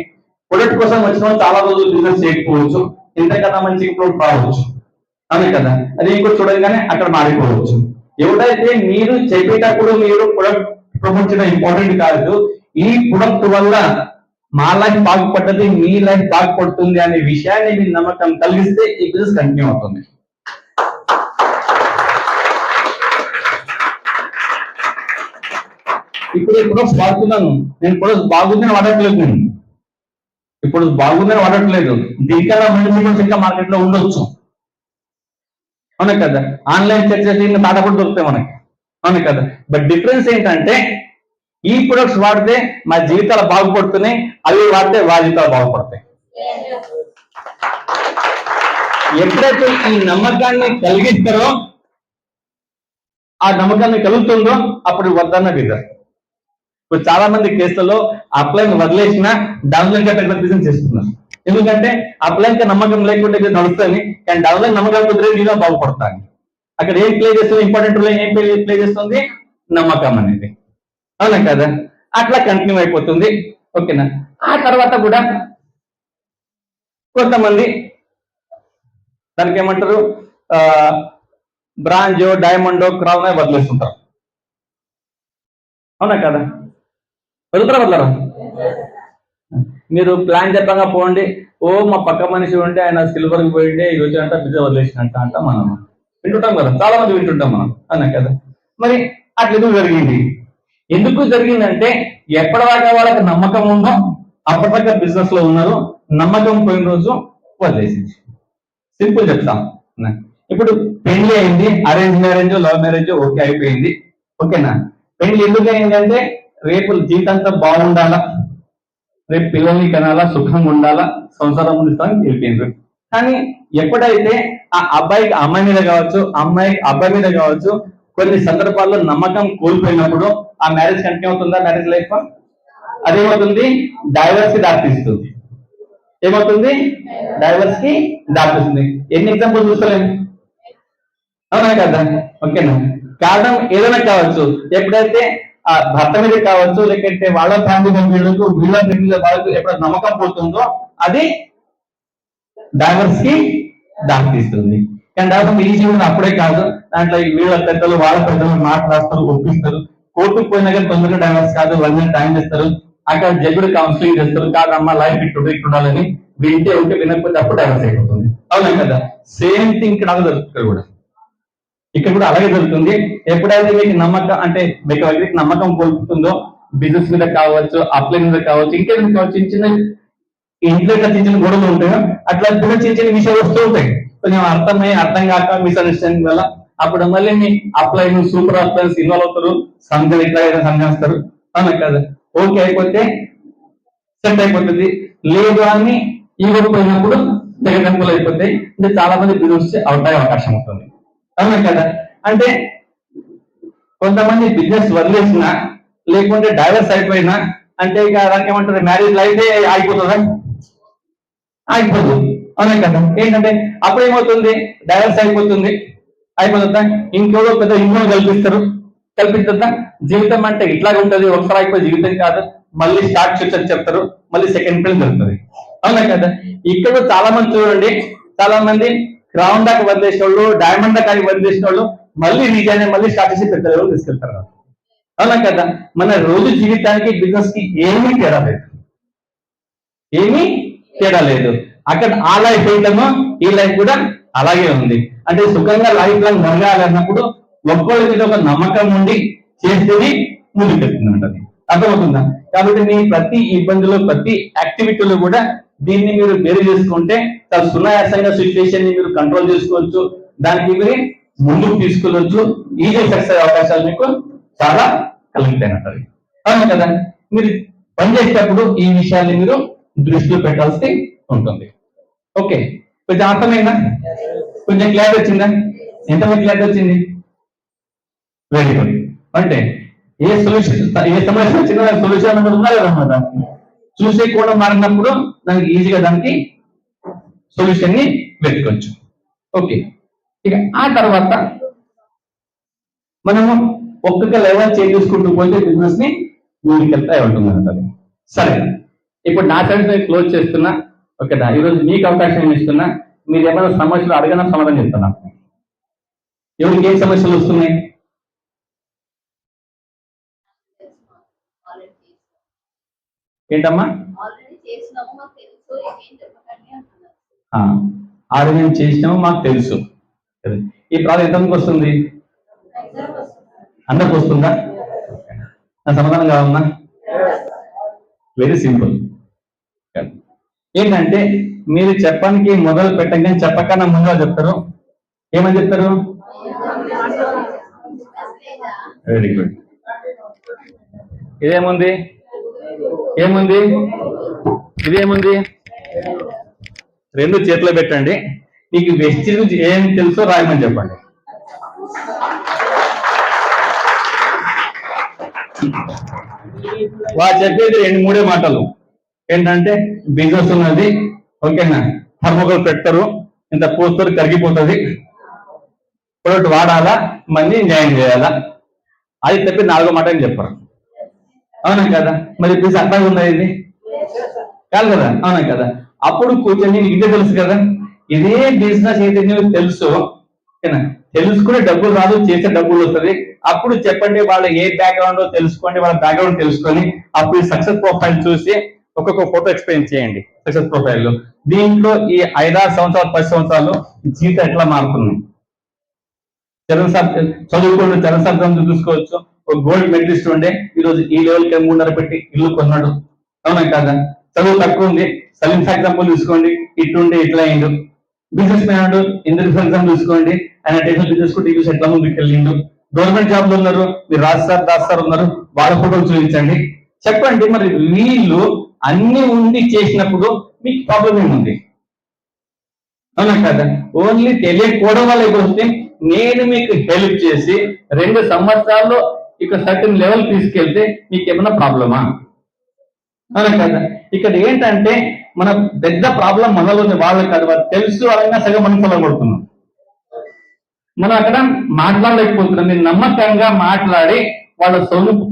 ప్రొడక్ట్ కోసం వచ్చిన వాళ్ళు చాలా రోజులు బిజినెస్ చేయకపోవచ్చు, ఇంతకన్నా మంచి ప్రొడక్ట్ రావచ్చు. అవునా కదా. అది ఇంకోటి చూడగానే అక్కడ మారిపోవచ్చు. ఎవరైతే మీరు చెప్పేటప్పుడు మీరు ప్రొడక్ట్ ప్రమోట్ చేయడం ఇంపార్టెంట్ కాదు, ఈ ప్రొడక్ట్ వల్ల మా లైఫ్ బాగుపడ్డది, మీ లైఫ్ బాగుపడుతుంది అనే విషయాన్ని మీ నమ్మకం కలిగిస్తే ఈ బిజినెస్ కంటిన్యూ అవుతుంది. ఇప్పుడు ఈ ప్రొడక్ట్స్ వాడుతున్నాను, నేను ప్రొడక్ట్స్ బాగుందని వాడట్లేదు, దీనికన్నా మంచి ప్రొడక్ట్స్ ఇంకా మార్కెట్ లో ఉండొచ్చు. అవునా కదా. ఆన్లైన్ సెర్చ్ చేసి తాట కూడా దొరుకుతాయి మనకి. అవునా కదా. బట్ డిఫరెన్స్ ఏంటంటే ఈ ప్రొడక్ట్స్ వాడితే మా జీవితాలు బాగుపడుతున్నాయి, అవి వాడితే వాళ్ళ జీవితాలు బాగుపడతాయి. ఎప్పుడైతే ఈ నమ్మకాన్ని కలిగిస్తారో, ఆ నమ్మకాన్ని కలుగుతుందో అప్పుడు వద్దన్న బిజినెస్. ఇప్పుడు చాలా మంది కేసులలో అప్లైన్ వదిలేసిన డౌన్లైన్ బిజినెస్ చేస్తున్నారు. ఎందుకంటే అప్లైన్ కి నమ్మకం లేకుంటే నడుస్తుంది, కానీ డౌన్లైన్ నమ్మకం కుదిరే నీలో బాగుపడతాను. అక్కడ ఏం ప్లే చేస్తుంది, ఇంపార్టెంట్ రోల్ ఏం ప్లే చేస్తుంది, నమ్మకం అనేది. అవునా కదా. అట్లా కంటిన్యూ అయిపోతుంది. ఓకేనా. ఆ తర్వాత కూడా కొంతమంది దానికి ఏమంటారు, బ్రాంజో, డైమండో, క్రౌన్ వదిలేస్తుంటారు. అవునా కదా. వదలరా. మీరు ప్లాన్ చెప్పగా పోండి, ఓ మా పక్క మనిషి ఉంటే ఆయన సిల్వర్కి పోయిండే ఈ రోజు అంతా బిజీ వదిలేసినట్ట అంట మనం వింటుంటాం కదా, చాలా మంది వింటుంటాం మనం. అవునా కదా. మరి అట్లా ఎందుకు జరిగిందంటే ఎప్పటిదాకా వాళ్ళకి నమ్మకం ఉందో అప్పటిదాకా బిజినెస్ లో ఉన్నారు, నమ్మకం పోయిన రోజు వదిలేసి. సింపుల్ చెప్తాం. ఇప్పుడు పెళ్లి అయింది, arrange marriage, love marriage okay అయిపోయింది. ఓకేనా. పెళ్లి ఎందుకు అయిందంటే రేపు జీవితంతో బాగుండాలా, రేపు పిల్లల్ని కనాలా, సుఖంగా ఉండాలా, సంసారం ఉండిస్తామని తెలిపిండ్రు. కానీ ఎప్పుడైతే ఆ అబ్బాయికి అమ్మాయి మీద కావచ్చు, అమ్మాయికి అబ్బాయి మీద కావచ్చు కొన్ని సందర్భాల్లో నమ్మకం కోల్పోయినప్పుడు ఆ మ్యారేజ్ కంటిన్యూ అవుతుందా, మ్యారేజ్ లైఫ్ అదేమవుతుంది, డైవర్స్ కి దారితీస్తుంది. ఏమవుతుంది, డైవర్స్ కి దారితీస్తుంది. ఎన్ని ఎగ్జాంపుల్ చూస్తలేము. అవునా కదా. ఓకేనా. కారణం ఏదైనా కావచ్చు, ఎప్పుడైతే ఆ భర్త మీద కావచ్చు, లేకపోతే వాళ్ళ ఫ్యామిలీ మెంబర్లకు, వీళ్ళ ఫ్యామిలీ వాళ్ళకు ఎప్పుడైతే నమ్మకం పోతుందో అది డైవర్స్ కి దారితీస్తుంది. కానీ డైవర్స్ ఈజీ ఉంది అప్పుడే కాదు, దాంట్లో వీళ్ళ పెద్దలు వాళ్ళ పెద్దలు మాట్లాడతారు, ఒప్పిస్తారు, కోర్టుకు పోయినా కానీ తొందరగా డైవర్స్ కాదు, 1 year టైం చేస్తారు. అక్కడ జడ్జి కౌన్సిలింగ్ చేస్తారు, కాదమ్మా లైఫ్ ఇటు ఉండాలని. వింటే ఉంటే వినకపోతే అప్పుడు డైవర్స్ అయిపోతుంది. అవునా కదా? సేమ్ థింగ్ ఇక్కడ జరుగుతుంది కూడా. ఇక్కడ కూడా అలాగే జరుగుతుంది. ఎప్పుడైతే మీకు నమ్మకం అంటే మీకు దగ్గరికి నమ్మకం కోల్పోతుందో, బిజినెస్ మీద కావచ్చు, అప్లై మీద కావచ్చు, ఇంకేమైనా కావచ్చు, చిన్న చిన్న ఇంట్లో చిన్న చిన్న గొడవలు ఉంటాయో అట్లా చిన్న చిన్న విషయాలు వస్తూ ఉంటాయి. కొంచెం అర్థం కాక మిస్అండర్స్టాండింగ్ వల్ల అప్పుడు మళ్ళీ మీ అప్లై సూపర్ అప్లైన్స్ ఇన్వాల్వ్ అవుతారు, సంఘం ఇట్లా సంఘిస్తారు. అవునా కదా? ఓకే అయిపోతే సెట్ అయిపోతుంది, లేదు అని ఈ వరకు పోయినప్పుడు తెగదంపులు అయిపోతాయి. అంటే చాలా మంది బిజినెస్ అవుట్ అయ్యే అవకాశం ఉంటుంది. అవునా కదా? అంటే కొంతమంది బిజినెస్ వదిలేసిన లేకుంటే డైవర్స్ అయిపోయినా అంటే ఇక దానికి ఏమంటారు, మ్యారేజ్ లైఫే ఆగిపోతుందా? ఆగిపోతుంది. అవునా కదా? ఏంటంటే అప్పుడు ఏమవుతుంది, డైవర్స్ అయిపోతుందా? ఇంకోదో పెద్ద ఇంకో కల్పిస్తుందా? జీవితం అంటే ఇట్లాగే ఉంటుంది, ఒకసారి అయిపోయి జీవితం కాదు, మళ్ళీ స్టార్ట్ ఫ్యూచర్ చెప్తారు, మళ్ళీ సెకండ్ పిల్లలు జరుగుతుంది. అవునా కదా? ఇక్కడ చాలా మంది చూడండి, చాలా మంది క్రౌన్ దాకా వదిలేసిన వాళ్ళు, డైమండ్ దాకా వదిలేసిన వాళ్ళు మళ్ళీ రీజన్ మళ్ళీ స్టార్ట్ చేసి పెద్ద లెవెల్ తీసుకెళ్తారు. అవునా కదా? మన రోజు జీవితానికి బిజినెస్ కి ఏమీ తేడా లేదు, ఏమీ తేడా లేదు. అక్కడ ఆ లైఫ్ ఏంటమో ఈ లైఫ్ కూడా అలాగే ఉంది. అంటే సుఖంగా లైఫ్ లాంగ్ జరగాలి అన్నప్పుడు ఒక్కొక్కరి మీద ఒక నమ్మకం ఉండి చేసేది ముందుకెళ్తుందంటది. అర్థమవుతుందా? కాబట్టి మీ ప్రతి ఇబ్బందులు, ప్రతి యాక్టివిటీలో కూడా దీన్ని మీరు వేరు చేసుకుంటే చాలా సునాయాసంగా సిచ్యువేషన్ ని మీరు కంట్రోల్ చేసుకోవచ్చు, దానికి మీరు ముందుకు తీసుకెళ్ళవచ్చు, ఈజీ సక్సెస్ అవకాశాలు మీకు చాలా కలుగుతాయి. అవును కదా? మీరు పనిచేసేటప్పుడు ఈ విషయాన్ని మీరు దృష్టిలో పెట్టాల్సి ఉంటుంది. ఓకే, కొంచెం అర్థమైందా? కొంచెం క్లారిటీ వచ్చిందా? ఎంతమంది క్లారిటీ వచ్చింది? Very good. అంటే ఏ సొల్యూషన్, ఏ సమస్య వచ్చినా సొల్యూషన్ అన్నది ఉన్నారు కదన్నమాట. చూసే కూడా మారినప్పుడు దానికి ఈజీగా దానికి సొల్యూషన్ ని వెతుకోవచ్చు. ఓకే, ఇక ఆ తర్వాత మనము ఒక్కొక్క లెవెల్ చేంజ్ చేసుకుంటూ పోతే బిజినెస్ ని ముందుకెళ్తా ఉంటుంది. సరే, ఇప్పుడు నా సైడ్ నేను క్లోజ్ చేస్తున్నా. ఓకేనా? ఈరోజు మీకు అవకాశం ఇస్తున్నా. మీరు ఏమైనా సమస్యలు అడగన సమాధానం చెప్తున్నా. ఎవరికి ఏ సమస్యలు వస్తున్నాయి? ఏంటమ్మా? ఆల్రెడీ మేము చేసినాము, మాకు తెలుసు. ఈ ప్రాబ్లం ఎంతమందికి వస్తుంది? అందరికి వస్తుందా? నా సమాధానం కావాలన్నా? Very simple. ఏంటంటే మీరు చెప్పడానికి మొదలు పెట్టండి, చెప్పకన్నా ముందుగా చెప్తారు. ఏమని చెప్తారు? Very good. ఇదేముంది? ఏముంది? ఇదేముంది? రెండు చేతిలో పెట్టండి. మీకు వెస్టి గురించి ఏం తెలుసో రాయమని చెప్పండి. వాళ్ళు చెప్పేది 2-3 మాటలు. ఏంటంటే బిజినెస్ ఉన్నది, ఓకేనా, థర్మోకోల్ పెట్టరు, ఇంత పోస్తారు కరిగిపోతుంది, ప్రొడక్ట్ వాడాలా, మళ్ళీ జాయిన్ చేయాలా, అది చెప్పి 4వ మాట అని చెప్పారు. అవునా కదా? మరి బిజినెస్ అట్లా ఉందా? ఇది కాదు కదా? అవునా కదా? అప్పుడు కూర్చొని ఇదే తెలుసు కదా, ఇదే బిజినెస్ ఏదైతే తెలుసు, ఓకేనా, తెలుసుకునే డబ్బులు రాదు, చేసే డబ్బులు వస్తుంది. అప్పుడు చెప్పండి వాళ్ళ ఏ బ్యాక్గ్రౌండ్ తెలుసుకోండి, వాళ్ళ బ్యాక్గ్రౌండ్ తెలుసుకొని అప్పుడు సక్సెస్ ప్రొఫైల్ చూసి ఒక్కొక్క ఫోటో ఎక్స్ప్లెయిన్ చేయండి. సక్సెస్ ప్రొఫైల్ లో దీంట్లో ఈ 5-6 సంవత్సరాలు 10 సంవత్సరాలు జీవితం ఎట్లా మారుతుంది. చదువుకోండి, చరణ్ చూసుకోవచ్చు. ఒక గోల్డ్ మెడలిస్ట్ ఉండే ఈరోజు ఈ లెవెల్కి 3.5 పెట్టి ఇల్లు కొన్నాడు. అవునా కదా? చదువు తక్కువ ఉంది, సలీం ఎగ్జాంపుల్ చూసుకోండి, ఇట్లుండి ఇట్లా అయిండు. బిజినెస్ మ్యాన్ ఇంద్ర ఎగ్జాంపుల్ చూసుకోండి, ఆయన టెక్నికల్ బిజినెస్ కూడా టీవీస్ ఎట్లా ముందుకు వెళ్ళిండు. గవర్నమెంట్ జాబ్ లో ఉన్నారు, మీరు దాస్ సార్ ఉన్నారు, వాళ్ళ ఫోటోలు చూపించండి, చెప్పండి. మరి వీళ్ళు అన్ని ఉండి చేసినప్పుడు మీకు ప్రాబ్లం ఏముంది? అవునా కదా? ఓన్లీ తెలియకపోవడం వల్ల ఇప్పుడు వస్తే నేను మీకు హెల్ప్ చేసి 2 సంవత్సరాల్లో ఇక సర్టన్ లెవెల్ తీసుకెళ్తే మీకు ఏమైనా ప్రాబ్లమా? అవునా కదా? ఇక్కడ ఏంటంటే మన పెద్ద ప్రాబ్లం మనలో వాళ్ళకి కాదు, వాళ్ళు తెలుసు అలాగే సగం మనం పొలగొడుతున్నాం. మనం అక్కడ మాట్లాడలేకపోతున్నాం. మీరు నమ్మకంగా మాట్లాడి వాళ్ళ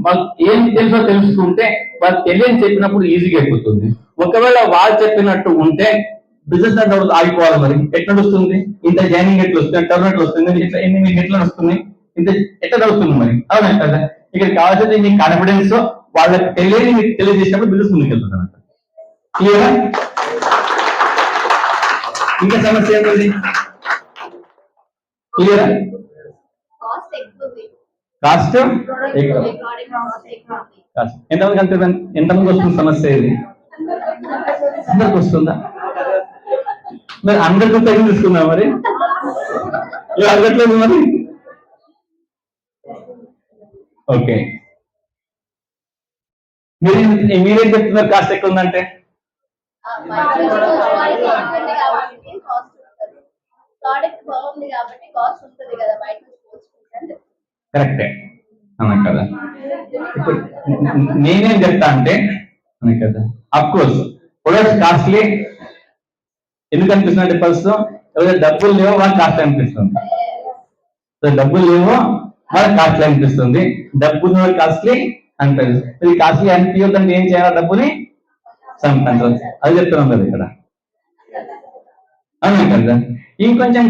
వాళ్ళు ఏం తెలుసో తెలుసుకుంటే వాళ్ళు తెలియని చెప్పినప్పుడు ఈజీగా అయిపోతుంది. ఒకవేళ వాళ్ళు చెప్పినట్టు ఉంటే బిజినెస్ అంటే ఆగిపోవాలి. మరి ఎట్లా నడుస్తుంది? ఇంత జాయినింగ్ ఎట్లా వస్తుంది, టర్న్ ఎట్లా వస్తుంది, ఇట్లా ఎన్ని మీకు ఎట్లా వస్తుంది, ఇంత ఎట్లా నడుస్తుంది మరి? అవునా కదా? ఇక్కడ కావాల్సింది మీ కాన్ఫిడెన్స్, వాళ్ళకి తెలియని మీకు తెలియజేసినప్పుడు బిజినెస్ ముందుకెళ్తుంది. క్లియరా? ఇంకా సమస్య ఏంటది? క్లియరా? కాస్ట్ ఎక్కువ. ఎంతమంది అంటే ఎంతమంది వస్తుంది సమస్య ఇది? అందరికి వస్తుందా? మరి అందరికీ తగిన తీసుకున్నా మరి అడగట్లేదు మరి. ఓకే, మీరేం చెప్తున్నారు కాస్ట్ ఎక్కువ ఉందంటే? కరెక్టే, అవునా కదా? ఇప్పుడు నేనేం చెప్తా అంటే అవునా కదా, అఫ్ కోర్స్ ప్రొడక్ట్స్ కాస్ట్లీ ఎందుకు అనిపిస్తుంది అంటే ప్రస్తుతం ఎవరైతే డబ్బులు లేవో వాళ్ళకి కాస్ట్లీ అనిపిస్తుంది. డబ్బులు లేవో వాళ్ళకి కాస్ట్లీ అనిపిస్తుంది, డబ్బులు కాస్ట్లీ అనిపిస్తుంది. ఇది కాస్ట్లీ అనిపించదంటే ఏం చేయాలి? డబ్బుని సంపాదించాలి. అది చెప్తున్నాం కదా ఇక్కడ, అవునా కదా? ఇంకొంచెం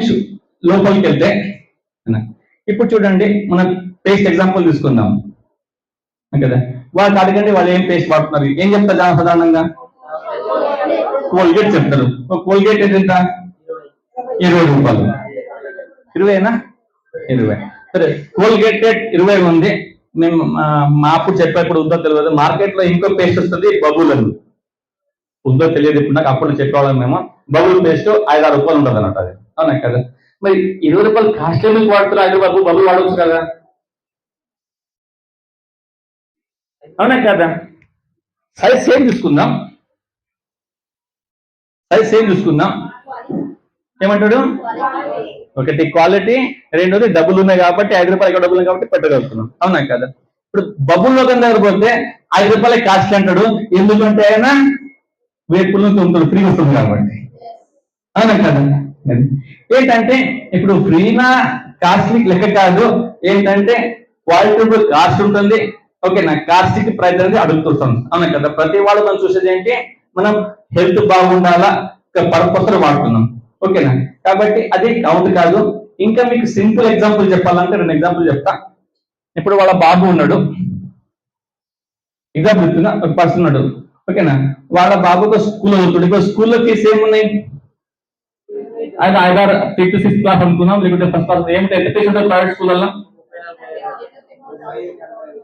లోపలికి వెళ్తే ఇప్పుడు చూడండి, మనం పేస్ట్ ఎగ్జాంపుల్ తీసుకుందాం కదా. వాళ్ళకి అడగండి వాళ్ళు ఏం పేస్ట్ వాడుతున్నారు, ఏం చెప్తారు సాధారణంగా? కోల్గేట్ చెప్తారు. కోల్గేట్ ఎంత? 20 రూపాయలు. 20 20. సరే, కోల్గేట్ 20 ఉంది. మేము మా అప్పుడు చెప్పేప్పుడు ఉందో తెలియదు, మార్కెట్ లో ఇంకో పేస్ట్ వస్తుంది బబుల్ అని, ఉందో తెలియదు ఇప్పుడు నాకు, అప్పుడు చెప్పేవాళ్ళం మేము. బబుల్ పేస్ట్ 5-6 రూపాయలు ఉంటుంది అన్నట్టు అది, అవునా కదా? మరి 20 రూపాయలు కాస్ట్ ఎందుకు వాడుతున్నారు? 5 రూపాయలు బబుల్ వాడవచ్చు కదా, అవునా కదా? సైజ్ సేమ్ తీసుకుందాం, సైజ్ సేమ్ తీసుకుందాం. ఏమంటాడు? ఒకటి క్వాలిటీ, రెండోది డబ్బులు ఉన్నాయి కాబట్టి 5 రూపాయలు డబ్బులు ఉన్నాయి కాబట్టి పెట్టగలుగుతున్నాం, అవునా కదా? ఇప్పుడు బబుల్లో కన్నా దగ్గర పోతే 5 రూపాయలకి కాస్ట్ అంటాడు, ఎందుకంటే ఆయన వేపుల నుంచి ఉంటుంది, ఫ్రీ వస్తుంది కాబట్టి, అవునా కదా? ఏంటంటే ఇప్పుడు ఫ్రీనా కాస్ట్లీ లెక్క కాదు, ఏంటంటే క్వాలిటీ కాస్ట్ ఉంటుంది. ఓకేనా? కాస్ట్కి ప్రైస్ అనేది అడుగుతుంటాం, అవునా కదా? ప్రతి వాళ్ళు మనం చూసేది ఏంటి, మనం హెల్త్ బాగుండాలా పర్పస్ వాడుతున్నాం, ఓకేనా? కాబట్టి అది కౌంట్ కాదు. ఇంకా మీకు సింపుల్ ఎగ్జాంపుల్ చెప్పాలంటే 2 ఎగ్జాంపుల్ చెప్తా. ఇప్పుడు వాళ్ళ బాబు ఉన్నాడు, ఎగ్జాంపుల్ చెప్తున్నా, ఒక పర్సన్ ఉన్నాడు, ఓకేనా? వాళ్ళ బాబుకు స్కూల్లో వెళ్తాడు. ఇప్పుడు స్కూల్లో ఫీజు ఏమున్నాయి? అది ఐదారు 5th 6th క్లాస్ అనుకున్నాం, లేకుంటే ఫస్ట్ క్లాస్. ఏమిటి ఎంత ఫీజు ఉంటుంది ప్రైవేట్ స్కూళ్ళల్లో?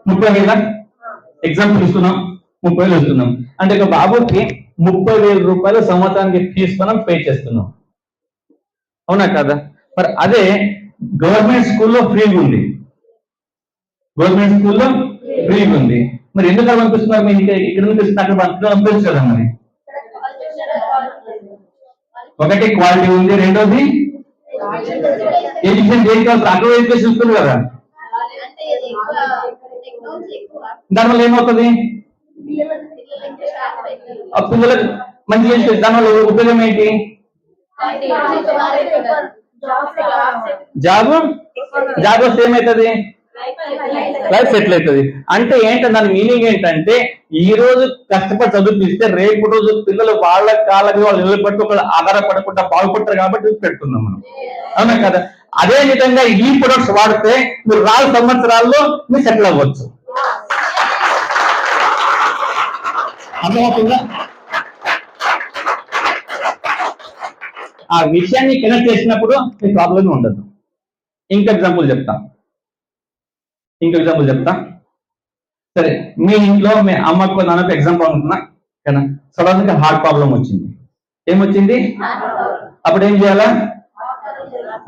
30,000. ఎగ్జాంపుల్ ఇస్తున్నాం, 30,000 ఇస్తున్నాం అంటే ఒక బాబుకి 30,000 రూపాయలు సంవత్సరానికి ఫీజు మనం పే చేస్తున్నాం, అవునా కదా? మరి అదే గవర్నమెంట్ స్కూల్లో ఫ్రీగా ఉంది, గవర్నమెంట్ స్కూల్లో ఫ్రీగా ఉంది. మరి ఎందుకు అలా అనిపిస్తున్నారు? మీరు ఇక్కడ అక్కడ అనిపించదు కదా. మరి ఒకటి క్వాలిటీ ఉంది, రెండోది ఎడ్యుకేషన్ దేనికి అక్కడ ఎడ్యుకేషన్ ఇస్తుంది కదా, దానివల్ల ఏమవుతుంది? ఆ పిల్లలకు మంచి ఎడ్యుకేషన్, దానివల్ల ఉపయోగం ఏంటి? జాబ్ వస్తే ఏమవుతుంది? లైఫ్ సెటిల్ అవుతుంది. అంటే ఏంటంటే దాని మీనింగ్ ఏంటంటే, ఈ రోజు కష్టపడి చదివిస్తే రేపు రోజు పిల్లలు వాళ్ళ కాళ్ళకి వాళ్ళు నిలబెట్టి ఒకళ్ళు ఆధారపడకుండా బాగుపడతారు కాబట్టి పెడుతున్నాం మనం, అవునా కదా? అదే విధంగా ఈ ప్రొడక్ట్స్ వాడితే మీరు 4 సంవత్సరాల్లో మీరు సెటిల్ అవ్వచ్చు, అర్థమవుతుందా? ఆ విషయాన్ని కనెక్ట్ చేసినప్పుడు మీ ప్రాబ్లం ఉండదు. ఇంకో ఎగ్జాంపుల్ చెప్తా. సరే, మీ ఇంట్లో మీ అమ్మకు నాన్నకు ఎగ్జాంపుల్ అనుకున్నా కదా, సడన్ గా హార్ట్ ప్రాబ్లం వచ్చింది. ఏమొచ్చింది? అప్పుడు ఏం చేయాలా?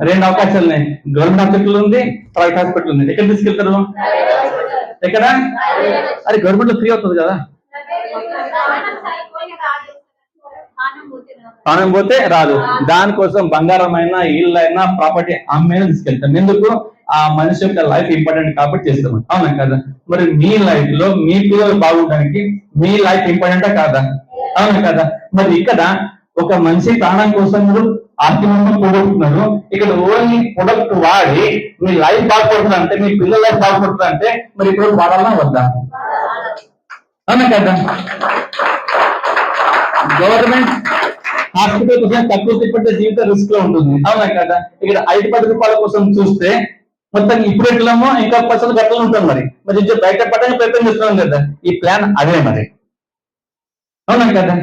2 అవకాశాలు ఉన్నాయి, గవర్నమెంట్ హాస్పిటల్ ఉంది, ప్రైవేట్ హాస్పిటల్ ఉంది. ఎక్కడ తీసుకెళ్తారు? ఎక్కడ? అది గవర్నమెంట్ లో ఫ్రీ అవుతుంది కదా, ప్రాణం పోతే రాదు. దానికోసం బంగారమైన, ఇళ్ళైనా, ప్రాపర్టీ అమ్మైనా తీసుకెళ్తాం. ఎందుకు? ఆ మనిషి యొక్క లైఫ్ ఇంపార్టెంట్ కాబట్టి చేస్తాం, అవునా కదా? మరి మీ లైఫ్ లో మీ పిల్లలు బాగుండడానికి మీ లైఫ్ ఇంపార్టెంటా కాదా? అవునా కదా? మరి ఇక్కడ ఒక మనిషి ప్రాణం కోసం ఆర్థికంగా పోగొట్టున్నారు, ఇక్కడ ఓన్లీ ప్రొడక్ట్ వాడి మీ లైఫ్ బాగుపడుతుంది అంటే, మీ పిల్లల లైఫ్ బాగుపడుతుంది అంటే, మరి ఇప్పుడు వాడాలా వద్దా? అవునా కదా? గవర్నమెంట్ హాస్పిటల్ కోసం తక్కువ తిప్పట్టే జీవిత రిస్క్ లో ఉంటుంది, అవునా కదా? ఇక్కడ 5-10 రూపాయల కోసం చూస్తే మొత్తం ఇప్పుడు ఎట్లమో ఇంకా పర్సెంట్ గట్ల ఉంటాం మరి మరి ఇంకా బయట పడడానికి ప్రయత్నం చేస్తున్నాం కదా. ఈ ప్లాన్ అదే మరి, అవునా కదా.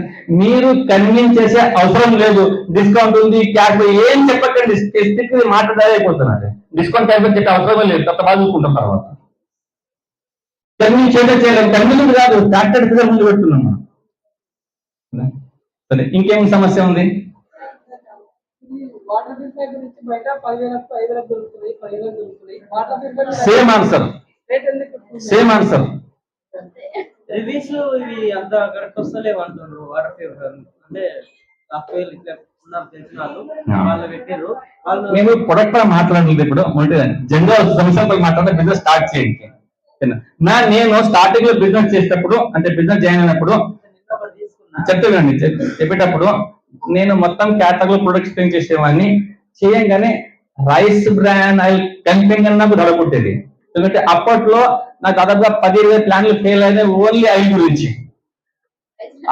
మీరు కన్విన్స్ చేసే అవసరం లేదు. డిస్కౌంట్ ఉంది, క్యాష్ ఏం చెప్పకండి, స్పెసిఫిక్ మాట్లాడే అయిపోతున్నారు. డిస్కౌంట్ క్యాష్ చెప్పే అవసరమే లేదు, కొత్త బాగా చూసుకుంటాం తర్వాత. కన్విన్స్ చేయలేము, కన్విన్స్ కాదు, ఫ్యాక్టరీ ఫిగర్ ముందు పెడుతున్నాము. సరే, ఇంకేం సమస్య ఉంది? Same answer, same answer. Reviews ఇవి అంత కరెక్ట్ వస్తలేవు అంటున్నారు. వాటర్ ఫీవర్ అంటే సాఫ్ట్వేర్ ఉన్నారు తెలిసిన వాళ్ళు పెట్టారు. వాళ్ళు మేము ప్రొడక్ట్ పై మాట్లాడలేదు ఇప్పుడు, జనరల్ సమస్యలపై మాట్లాడితే బిజినెస్ స్టార్ట్ చేయండి. నేను స్టార్టింగ్ లో బిజినెస్ చేసేటప్పుడు అంటే బిజినెస్ జాయిన్ అయినప్పుడు చెప్తానండి, చెప్పేటప్పుడు నేను మొత్తం క్యాటలాగ్ ప్రొడక్ట్స్ ఎక్స్ప్లెయిన్ చేసేవాడిని. చేయంగానే రైస్ బ్రాండ్ ఆయిల్ కంపెనీ నాకు దొరకొట్టేది. ఎందుకంటే అప్పట్లో నాకు దాదాపుగా 10-20 ప్లాన్లు ఫెయిల్ అయినాయి ఓన్లీ ఆయిల్ గురించి.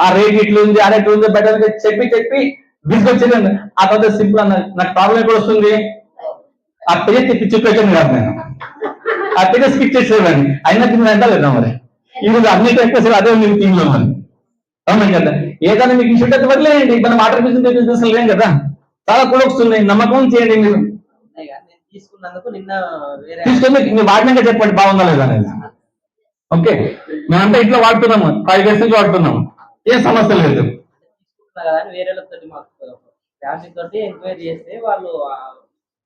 ఆ రేట్ ఇట్లా ఉంది, ఆ రేట్ ఉంది బయట చెప్పి చెప్పి తీసుకొచ్చేదండి. ఆ తర్వాత సింపుల్ అన్న నాకు ప్రాబ్లం ఎప్పుడు వస్తుంది, ఆ పేజ్ తిప్పి చూపించాను కాదు, నేను ఆ పేజ్ స్కిప్ చేసేవాడిని. అయినా తిన్న వెంట లేదా మరి ఈరోజు అన్నిటి ఎక్కువ అదే ఉంది టీమ్ లో మరి, అవునా కదా. ఏదైనా మీకు ఇష్యూ అయితే వదిలేయండి, మనం వాటర్ బిజినెస్ లేం కదా, చాలా ప్రొడక్ట్స్ ఉన్నాయి, నమ్మకం చేయండి. మీరు తీసుకున్నందుకు నిన్న తీసుకొని మీరు వాడినాక చెప్పండి బాగుందా లేదా అనేది. ఓకే, మేమంతా ఇంట్లో వాడుతున్నాము, 5 days నుంచి వాడుతున్నాము, ఏం సమస్య లేదు. వేరే ఫ్యామిలీ తోటి ఎంక్వైరీ చేస్తే వాళ్ళు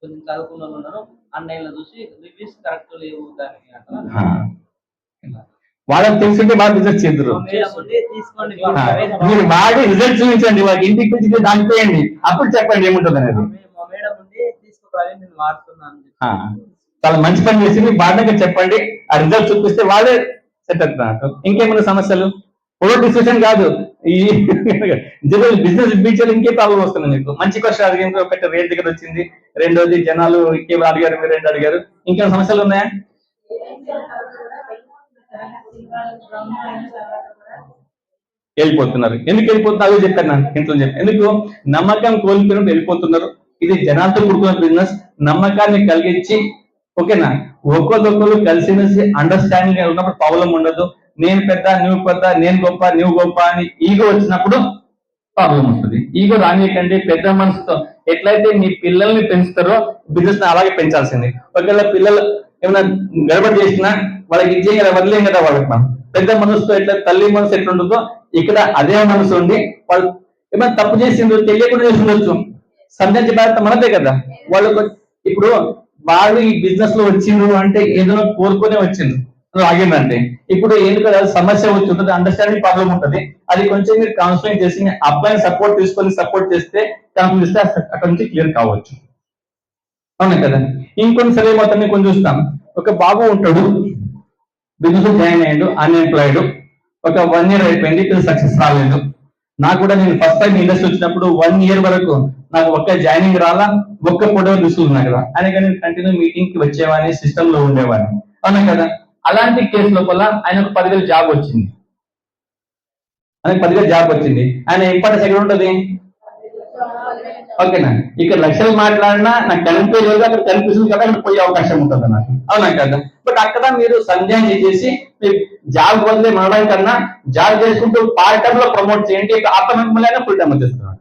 కొంచెం చదువుకున్న వాళ్ళు ఉన్నారు, ఆన్లైన్ లో చూసి రివ్యూస్ కరెక్ట్ లేవు దానికి వాళ్ళకి తెలుసుంటే బాగా బిజినెస్ చేద్దరు. తీసుకోండి, మీరు వాడి రిజల్ట్ చూపించండి, వాళ్ళకి ఇంటికి పిలిచి దానిపోయండి, అప్పుడు చెప్పండి ఏముంటుంది అనేది. మా మేడం ఉండి తీసుకోవాలి నేను వాడుతున్నాను, చాలా మంచి పని చేసి బాగా చెప్పండి, ఆ రిజల్ట్ చూపిస్తే వాళ్ళే సెట్ అవుతున్నారు. ఇంకేమైనా సమస్యలు? ఓవర్ డిస్కషన్ కాదు, ఈ బిజినెస్ బీచ్ ఇంకే ప్రాబ్లం వస్తుంది మీకు. మంచి క్వశ్చన్ అడిగింది, ఒకటి రేట్ దగ్గర వచ్చింది, రెండోది జనాలు ఇంకేం అడిగారు, మీరు రెండు అడిగారు. ఇంకేమైనా సమస్యలు ఉన్నాయా? వెళ్ళిపోతున్నారు. ఎందుకు వెళ్ళిపోతున్నారు అదే చెప్పాను, నాకు ఇంట్లో చెప్పాను. ఎందుకు? నమ్మకం కోల్పోయినట్టు వెళ్ళిపోతున్నారు. ఇది జనాలతో కూడుకున్న బిజినెస్, నమ్మకాన్ని కలిగించి, ఓకేనా, ఒక్కొక్కరు కలిసి అండర్స్టాండింగ్ ఉన్నప్పుడు ప్రాబ్లం ఉండదు. నేను పెద్ద నువ్వు పెద్ద, నేను గొప్ప నువ్వు గొప్ప అని ఈగో వచ్చినప్పుడు ప్రాబ్లం వస్తుంది. ఈగో రానికండి, పెద్ద మనసుతో ఎట్లయితే మీ పిల్లల్ని పెంచుతారో బిజినెస్ అలాగే పెంచాల్సింది. ఒకవేళ పిల్లలు ఏమైనా గడబడి చేసినా వాళ్ళకి ఇచ్చేయాలి, వదిలేం కదా వాళ్ళకి. మనం పెద్ద మనసుతో ఎట్లా తల్లి మనసు ఎట్లుంటుందో ఇక్కడ అదే మనసు ఉండి, వాళ్ళు ఏమైనా తప్పు చేసిండ్రు తెలియకుండా చేసి ఉండొచ్చు, సంధించే బాధ్యత మనదే కదా. వాళ్ళు ఇప్పుడు వాళ్ళు ఈ బిజినెస్ లో వచ్చిండ్రు అంటే ఏదో కోరుకునే వచ్చిండ్రు, ఆగిందంటే ఇప్పుడు ఎందుకు సమస్య వచ్చి ఉంటుంది, అండర్స్టాండింగ్ ప్రాబ్లం ఉంటుంది. అది కొంచెం మీరు కౌన్సిలింగ్ చేసి మీ అబ్బాయిని సపోర్ట్ తీసుకొని సపోర్ట్ చేస్తే కౌన్సిలింగ్ ఇస్తే అక్కడ నుంచి క్లియర్ కావచ్చు, అవునా కదా. ఇంకొన్ని సరే మొత్తం కొంచెం చూస్తాం. ఒక బాబు ఉంటాడు, బిజినెస్ జాయిన్ అయ్యాడు, అన్ఎంప్లాయిడ్, ఒక 1 year అయిపోయింది, సక్సెస్ రాలేదు. నాకు కూడా నేను ఫస్ట్ టైం ఇండస్ట్రీ వచ్చినప్పుడు 1 year వరకు నాకు ఒక్క జాయినింగ్ రాలా, ఒక్క ఫోటో తీసుకున్నా కదా. ఆయన కానీ కంటిన్యూ మీటింగ్ కి వచ్చేవాడిని, సిస్టమ్ లో ఉండేవాడిని, అవునా కదా. అలాంటి కేసు లోపల ఆయనకు 10,000 జాబ్ వచ్చింది, ఆయనకు 10,000 జాబ్ వచ్చింది. ఆయన ఇంపార్టెన్స్ ఎక్కడ ఉంటుంది? ఓకేనా, ఇక్కడ లక్షలు మాట్లాడినా నాకు కనిపించలేదు, అక్కడ కనిపిస్తుంది కదా, అక్కడ పోయే అవకాశం ఉంటుంది నాకు, అవునా కదా. బట్ అక్కడ మీరు సందేహం చేసేసి జాబ్ వదిలే మనడం కన్నా జాబ్ చేసుకుంటూ పార్ట్ టైం లో ప్రమోట్ చేయండి, ఆత్మహత్యలైనా ఫుల్ టైం వచ్చేస్తున్నారు.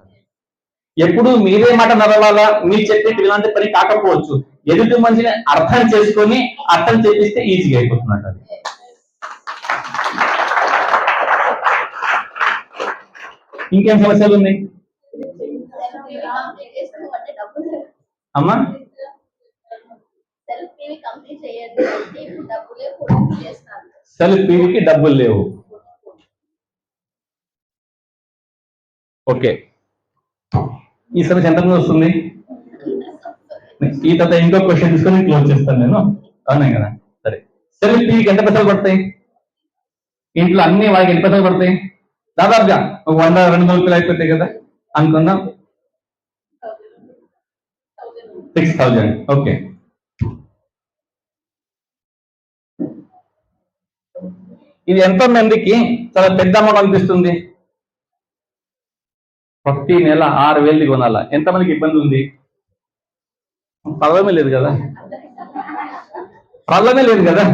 ఎప్పుడు మీరే మాట నడవాలా, మీరు చెప్పేది ఇలాంటి పని కాకపోవచ్చు, ఎదుటి మనిషిని అర్థం చేసుకొని అర్థం చేపిస్తే ఈజీగా అయిపోతున్నట్టు. అది ఇంకేం సమస్యలు ఉన్నాయి అమ్మా? సెల్ఫ్ పీవీకి డబ్బులు లేవు. ఓకే, ఈ సమస్య ఎంతమంది వస్తుంది? ఈ తర్వాత ఇంకో క్వశ్చన్ తీసుకొని క్లోజ్ చేస్తాను నేను, అవునా కదా. సరే, సెల్ఫ్ పీవీకి ఎంత పైసలు పడతాయి? ఇంట్లో అన్ని వాళ్ళకి ఎంత పైసలు పడతాయి? దాదాపుగా ఒక 100-200 రూపాయలు అయిపోతాయి కదా అనుకుందాం. 6,000. ఓకే, ఇది ఎంతో మందికి చాలా పెద్ద అమౌంట్ అనిపిస్తుంది. ప్రతి నెల 6,000 కొనాలా, ఎంతమందికి ఇబ్బంది ఉంది? పర్వాలేదు లేదు కదా. ప్రాబ్లమే లేదు కదా,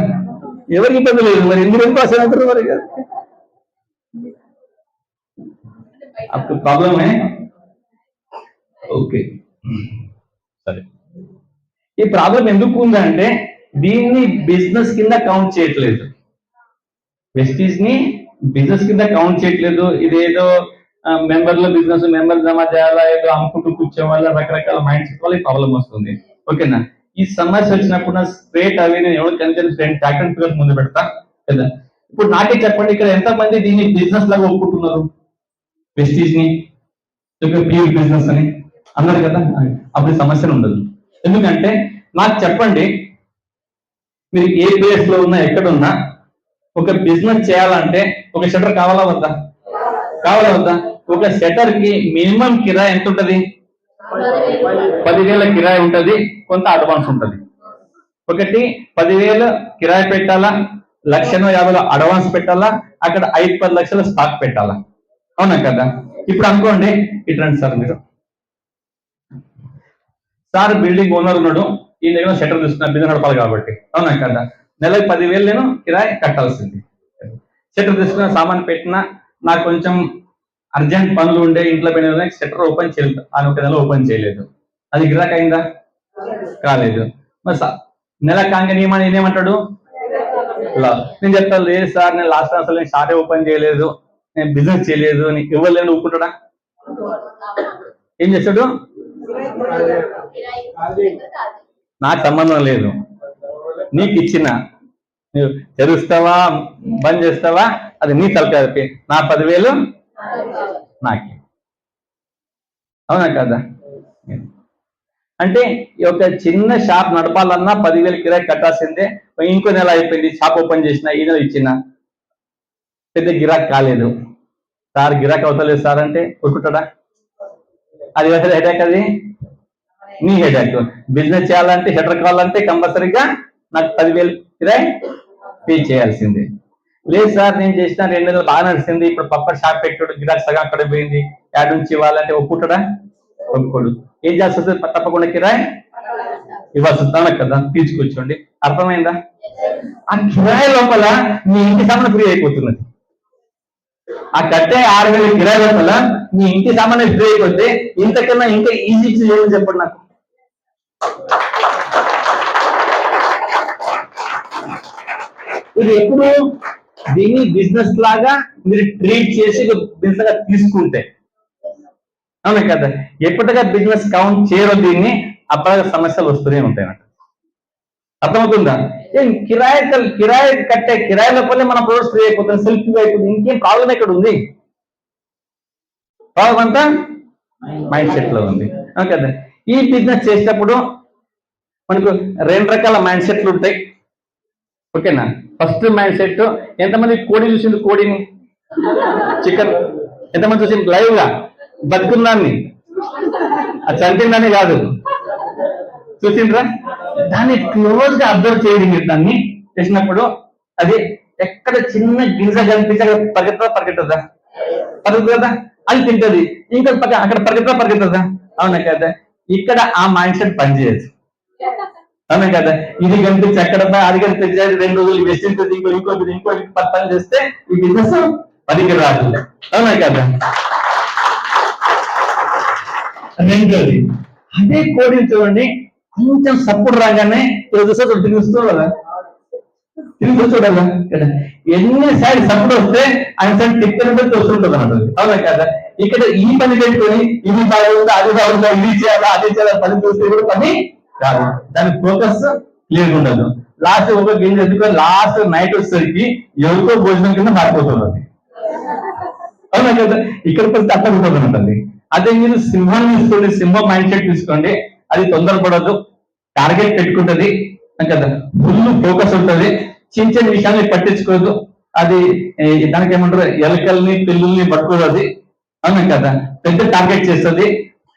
ఎవరికి ఇబ్బంది లేదు, మరి ఎందుకు పాస్ అవుతారు మరి అప్పుడు ప్రాబ్లమే. ఓకే సరే, ఈ ప్రాబ్లం ఎందుకు ఉందంటే దీన్ని బిజినెస్ కింద కౌంట్ చేయట్లేదు, వెస్టీజ్ ని బిజినెస్ కింద కౌంట్ చేయట్లేదు. ఇదేదో మెంబర్ల బిజినెస్, మెంబర్ జమ చేయాలా, ఏదో అమ్ముకుంటూ కూర్చోం వల్ల రకరకాల మైండ్ సెట్ వల్ల ఈ ప్రాబ్లం వస్తుంది. ఓకేనా, ఈ సమస్య వచ్చినప్పుడు స్ట్రేట్ అవి నేను ఎవరు కన్సర్న్ ఫ్యాక్ట్ అండ్ ఫిగర్స్ ముందు పెడతా కదా. ఇప్పుడు నాకే చెప్పండి, ఇక్కడ ఎంతమంది దీన్ని బిజినెస్ లాగా ఒప్పుకుంటున్నారు, వెస్టీజ్ ని ప్యూర్ బిజినెస్ అని అన్నారు కదా, అప్పుడు సమస్య ఉండదు. ఎందుకంటే నాకు చెప్పండి, మీరు ఏ ప్లేస్ లో ఉన్నా ఎక్కడ ఉన్నా ఒక బిజినెస్ చేయాలంటే ఒక షట్టర్ కావాలా వద్దా, కావాలా వద్దా? ఒక షట్టర్ కి మినిమం కిరాయి ఎంత ఉంటది? 10,000 కిరాయి ఉంటది, కొంత అడ్వాన్స్ ఉంటది. ఒకటి 10,000 కిరాయి పెట్టాలా, 1,50,000 అడ్వాన్స్ పెట్టాలా, అక్కడ 5-10 లక్షల స్టాక్ పెట్టాలా, అవునా కదా? ఇప్పుడు అనుకోండి, ఇట్రండి సార్, మీరు సార్ బిల్డింగ్ ఓనర్ ఉన్నాడు, ఈ దగ్గర షట్టర్ తీసుకున్నా బిజినెస్ నడపాలి కాబట్టి, అవునా కదా? నెలకు 10,000 నేను కిరాయి కట్టాల్సింది. షట్టర్ తీసుకున్న సామాన్ పెట్టినా నాకు కొంచెం అర్జెంట్ పనులు ఉండే ఇంట్లో పోయిన షట్టర్ ఓపెన్ చేయలేదు, ఆ ఒక నెల ఓపెన్ చేయలేదు, అది గిరాక్ అయిందా? కాలేదు. మరి నెల కాంగా నేనేమంటాడు, నేను చెప్తాను లేదు సార్, నేను లాస్ట్ అసలు నేను షార్ట్ ఓపెన్ చేయలేదు, నేను బిజినెస్ చేయలేదు అని ఇవ్వలేని ఒప్పుకుంటాడా? ఏం చేస్తాడు? నాకు సంబంధం లేదు, నీకు ఇచ్చిన నువ్వు తెరుస్తావా బంద్ చేస్తావా అది నీ తలకాయ, నా 10,000 నాకే, అవునా కదా? అంటే ఒక చిన్న షాప్ నడపాలన్నా 10,000 కిరాయి కట్టాల్సిందే. ఇంకో నెల అయిపోయింది, షాప్ ఓపెన్ చేసిన, ఈ నెల ఇచ్చిన, పెద్ద గిరాక్ కాలేదు, సార్ గిరాక్ అవుతలేదు సార్ అంటే కొట్టుకుంటాడా? అది హెడేక్, అది నీ హెడేక్. బిజినెస్ చేయాలంటే షట్టర్ కావాలంటే కంపల్సరీగా నాకు 10,000 కిరాయి పే చేయాల్సిందే. లేదు సార్ నేను చేసిన 2 నెలలు బాగా నడిచింది, ఇప్పుడు పప్పర్ షాప్ పెట్టాడు, గిరాక్ సగం అక్కడ పోయింది, యాడ్ నుంచి ఇవ్వాలంటే ఒప్పుకుంటాడా? ఒప్పుకోడు. ఏం చేస్తుంది? తప్పకుండా కిరాయి ఇవ్వాల్సి కదా, తీసుకొచ్చోండి. అర్థమైందా? ఆ కిరాయి లోపల మీ ఇంటి సామాన్ ఫ్రీ అయిపోతున్నది. ఆ కట్టే 6,000 కిరాయి లోపల మీ ఇంటి సామాన్ ఫ్రీ అయిపోతే ఇంతకన్నా ఇంకా ఈజీ చేయమని చెప్పండి నాకు. ఇది ఎప్పుడు దీన్ని బిజినెస్ లాగా మీరు ట్రీట్ చేసి బిజినెస్ గా తీసుకుంటే, అవునా కదా? ఎప్పటిగా బిజినెస్ కౌంట్ చేయరు దీన్ని, అప్పటిగా సమస్యలు వస్తూనే ఉంటాయి అన్నట్టు. అర్థమవుతుందా? ఏం కిరాయి కట్టే కిరాయి లోపలే మన ప్రొడక్ట్స్ ఫ్రీ అయిపోతుంది, సెల్ఫ్ ఫ్రీ అయిపోతుంది, ఇంకేం ప్రాబ్లం ఎక్కడ ఉంది? ప్రాబ్లం అంతా మైండ్ సెట్ లో ఉంది, అవును కదా? ఈ బిజినెస్ చేసేటప్పుడు మనకు 2 రకాల మైండ్ సెట్లు ఉంటాయి, ఓకేనా? ఫస్ట్ మైండ్ సెట్, ఎంతమంది కోడి చూసింది? కోడిని, చికెన్ ఎంతమంది చూసింది లైవ్ గా? బతుకున్నాన్ని, అది చంపిందని కాదు, చూసిండ్రా? దాన్ని క్లోజ్ గా అబ్జర్వ్ చేయండి. మీరు దాన్ని చేసినప్పుడు అది ఎక్కడ చిన్న గింజ కనిపించగా పరిగెత్తదా? పరిగెత్తదా? అది తింటది. ఇంకా అక్కడ పరిగెత్తదా? అవునా కదా? ఇక్కడ ఆ మైండ్ సెట్ పనిచేయదు, అవునా కదా? ఇది కనిపించి అక్కడ అది కనిపించి 2 రోజులు వెచ్చింటుంది, ఇంకో పని చేస్తే ఈ బిజినెస్ పనికి రాదు, అవునా కదా? రెండోది, అదే కోడి చూడండి, కొంచెం సపోర్ట్ రాగానే తిరుగుతూ కదా, తిరిగి చూడాలా కదా? ఎన్నిసార్లు సపోర్ట్ వస్తే ఆయన టిక్కెట్ వస్తుంటుంది అన్నట్టు, అవునా కదా? ఇక్కడ ఈ పని పెట్టుకొని ఇది బాగుందా, అది బాగుందా, ఇది చేయాలా, అది చేయాలా పని చూస్తే కూడా పని కాదు, దాని ఫోకస్ క్లియర్ ఉండదు. లాస్ట్ ఒక గింజ ఎందుకు లాస్ట్ నైట్ వచ్చేసరికి ఎవరికో భోజనం కింద మారిపోతుంది, అవునా కదా? ఇక్కడ కొంచెం తప్పకపోతుంది. అదే మీరు సింహాన్ని తీసుకోండి, సింహం మైండ్ సెట్ తీసుకోండి, అది తొందరపడదు, టార్గెట్ పెట్టుకుంటది కదా, ఫుల్ ఫోకస్ ఉంటుంది, చిన్న చిన్న విషయాన్ని పట్టించుకోదు, అది దానికి ఏమంటారు ఎలకల్ని పిల్లుల్ని పట్టుకోదు, అది అవునా కదా? పెద్ద టార్గెట్ చేస్తుంది,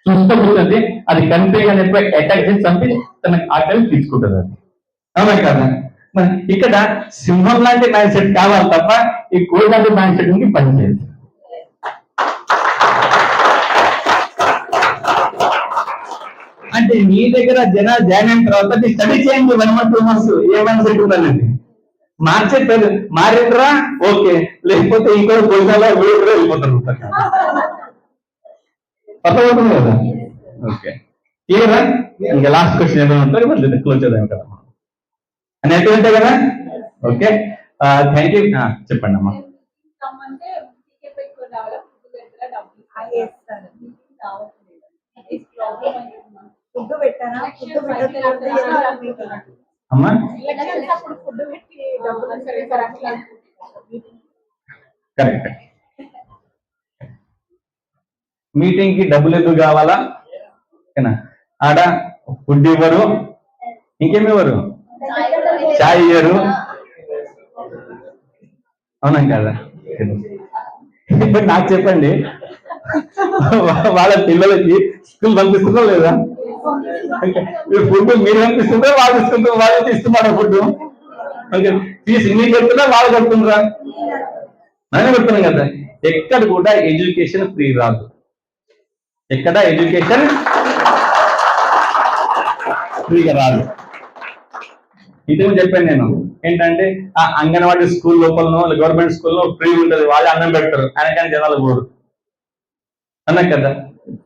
చూస్తుంది, అది కనిపించగానే అటాక్ చేసి చంపి తన ఆకలి తీసుకుంటుంది, అది అవునా కదా? మరి ఇక్కడ సింహం లాంటి మైండ్ సెట్ కావాలి తప్ప ఈ కోడి లాంటి మైండ్ సెట్ కి పనిచేయదు. అంటే నీ దగ్గర జనాలు జాయిన్ అయిన తర్వాత నీ స్టడీ చేయండి 1 month 2 months ఏమైనా సెట్ ఉండాలండి మార్చే పేరు మారిండ్రా ఓకే లేకపోతే ఇంకో భోజనాలు వీళ్ళు కూడా వెళ్ళిపోతారు అర్థమవుతుంది కదా ఓకే క్లియరా ఇంకా లాస్ట్ క్వశ్చన్ ఏమైనా ఉంటుంది మళ్ళీ క్లోజ్ చేద్దాం కదా అని అయితే ఉంటాయి కదా ఓకే థ్యాంక్ యూ చెప్పండి అమ్మా అమ్మా కరెక్ట్ మీటింగ్ కి డబ్బులు ఎందుకు కావాలా ఓకేనా ఆడ ఫుడ్ ఇవ్వరు ఇంకేమి ఇవ్వరు చాయ్ ఇవ్వరు అవునా కదా ఇప్పుడు నాకు చెప్పండి వాళ్ళ పిల్లలకి స్కూల్ పంపిస్తుందా లేదా మీరు ఫుడ్ మీరు పంపిస్తుందా వాళ్ళు ఇస్తుంటారు వాళ్ళు ఇస్తున్నారా ఫుడ్ ఓకే ఫీజు మీరు కడుతున్నా వాళ్ళు కడుతుండ్రా నేనే కడుతున్నాం కదా ఎక్కడ కూడా ఎడ్యుకేషన్ ఫ్రీ రాదు ఎక్కడ ఎడ్యుకేషన్ ఫ్రీగా రాదు ఇదే చెప్పాను నేను ఏంటంటే ఆ అంగన్వాడీ స్కూల్ లోపలనో గవర్నమెంట్ స్కూల్లో ఫ్రీ ఉంటుంది వాళ్ళు అన్నం పెడతారు ఆయన కానీ జనాలు పోరు అన్నా కదా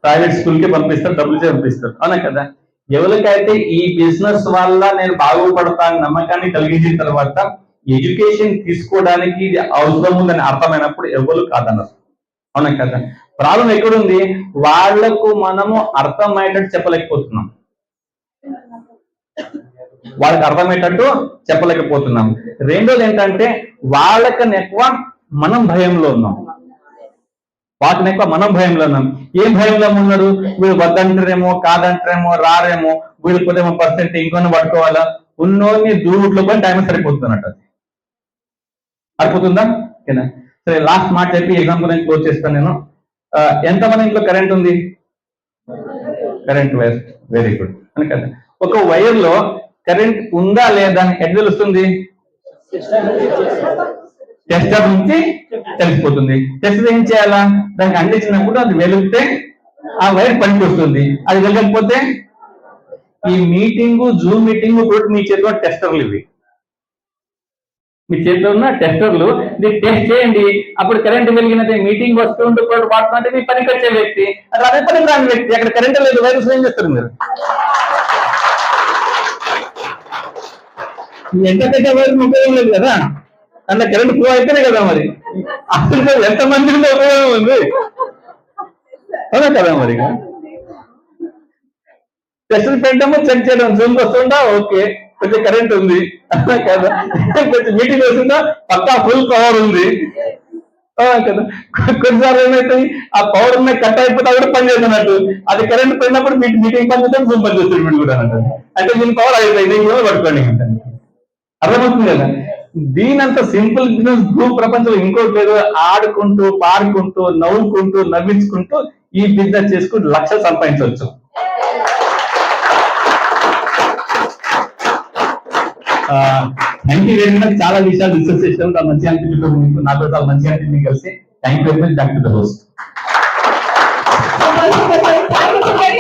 ప్రైవేట్ స్కూల్ కి పంపిస్తారు డబ్బులు పంపిస్తారు అవునా కదా ఎవరికైతే ఈ బిజినెస్ వల్ల నేను బాగుపడతాను నమ్మకాన్ని కలిగించిన తర్వాత ఎడ్యుకేషన్ తీసుకోవడానికి ఇది అవసరం ఉందని అర్థమైనప్పుడు ఎవరు కాదన్నారు అవునా కదా ప్రాబ్లం ఎక్కడుంది వాళ్లకు మనము అర్థమయ్యేటట్టు చెప్పలేకపోతున్నాం వాళ్ళకి అర్థమయ్యేటట్టు చెప్పలేకపోతున్నాం రెండోది ఏంటంటే వాళ్ళకన్నా ఎక్కువ మనం భయంలో ఉన్నాం వాటిని ఎక్కువ మనం భయంలో ఉన్నాం ఏం భయంలో ఉన్నాడు వీళ్ళు వద్దంటారేమో కాదంటారేమో రారేమో వీళ్ళు పోతేమో పర్సెంట్ ఇంకొన్ని పట్టుకోవాలా ఉన్నోని దూరుట్లో పోయి టైం సరిపోతున్నట్టు సరిపోతుందా ఓకేనా సరే లాస్ట్ మాట చెప్పి ఎగ్జాంపుల్ నేను క్లోజ్ చేస్తాను నేను ఎంతమంది ఇంట్లో కరెంట్ ఉంది కరెంట్ వైర్ వెరీ గుడ్ అని కదా ఒక వైర్ లో కరెంట్ ఉందా లేదా ఎట్లా తెలుస్తుంది టెస్టర్ నుంచి తెలిసిపోతుంది టెస్టర్ ఏం చేయాలా దానికి అందించినప్పుడు అది వెలిగితే ఆ వైర్ పనికి వస్తుంది అది వెళ్ళకపోతే ఈ మీటింగ్ జూమ్ మీటింగ్ కూడా మీ చేతిలో టెస్టర్లు ఇవి మీ చేతిలో ఉన్న టెస్టర్లు మీరు టెస్ట్ చేయండి అప్పుడు కరెంట్ వెలిగినది మీటింగ్ వస్తుంటే వాడుతుంటే మీ పనికి వచ్చే వ్యక్తి అక్కడ అదే పనికి రాని వ్యక్తి అక్కడ కరెంట్ లేదు వైరస్ ఏం చేస్తారు మీరు ఎంత పెద్ద వైరస్ ఉపయోగం లేదు కదా అందులో కరెంట్ ఫ్లో అయితేనే కదా మరి అసలు ఎంతమంది ఉపయోగం ఉంది అవునా కదా మరి టెస్టులు పెట్టడము చెక్ చేయడం జూమ్ వస్తుందా ఓకే కొంచెం కరెంట్ ఉంది కదా కొంచెం మీటింగ్ వస్తుందా పక్కా ఫుల్ పవర్ ఉంది కదా కొన్నిసార్లు ఏమైతాయి ఆ పవర్ ఉన్న కట్ అయిపోతే కూడా పని చేస్తున్నట్టు అది కరెంట్ పోయినప్పుడు మీటింగ్ పని చేస్తే జూమ్ పని చేస్తుంది వీడు కూడా అంటే దీని పవర్ అయిపోయింది ఇంకో పట్టుకోండి అర్థమవుతుంది కదా దీనంత సింపుల్ బిజినెస్ గ్రూప్ ప్రపంచంలో ఇంకోటి లేదు ఆడుకుంటూ పాడుకుంటూ నవ్వుకుంటూ నవ్వించుకుంటూ ఈ బిజినెస్ చేసుకుంటూ లక్షలు సంపాదించవచ్చు థ్యాంక్ యూ వెరీ మచ్ చాలా విషయాలు డిస్కస్ చేసాం మంచిగా అనిపించడం నాకు చాలా మంచిగా అనిపించింది కలిసి thank you very much back to the host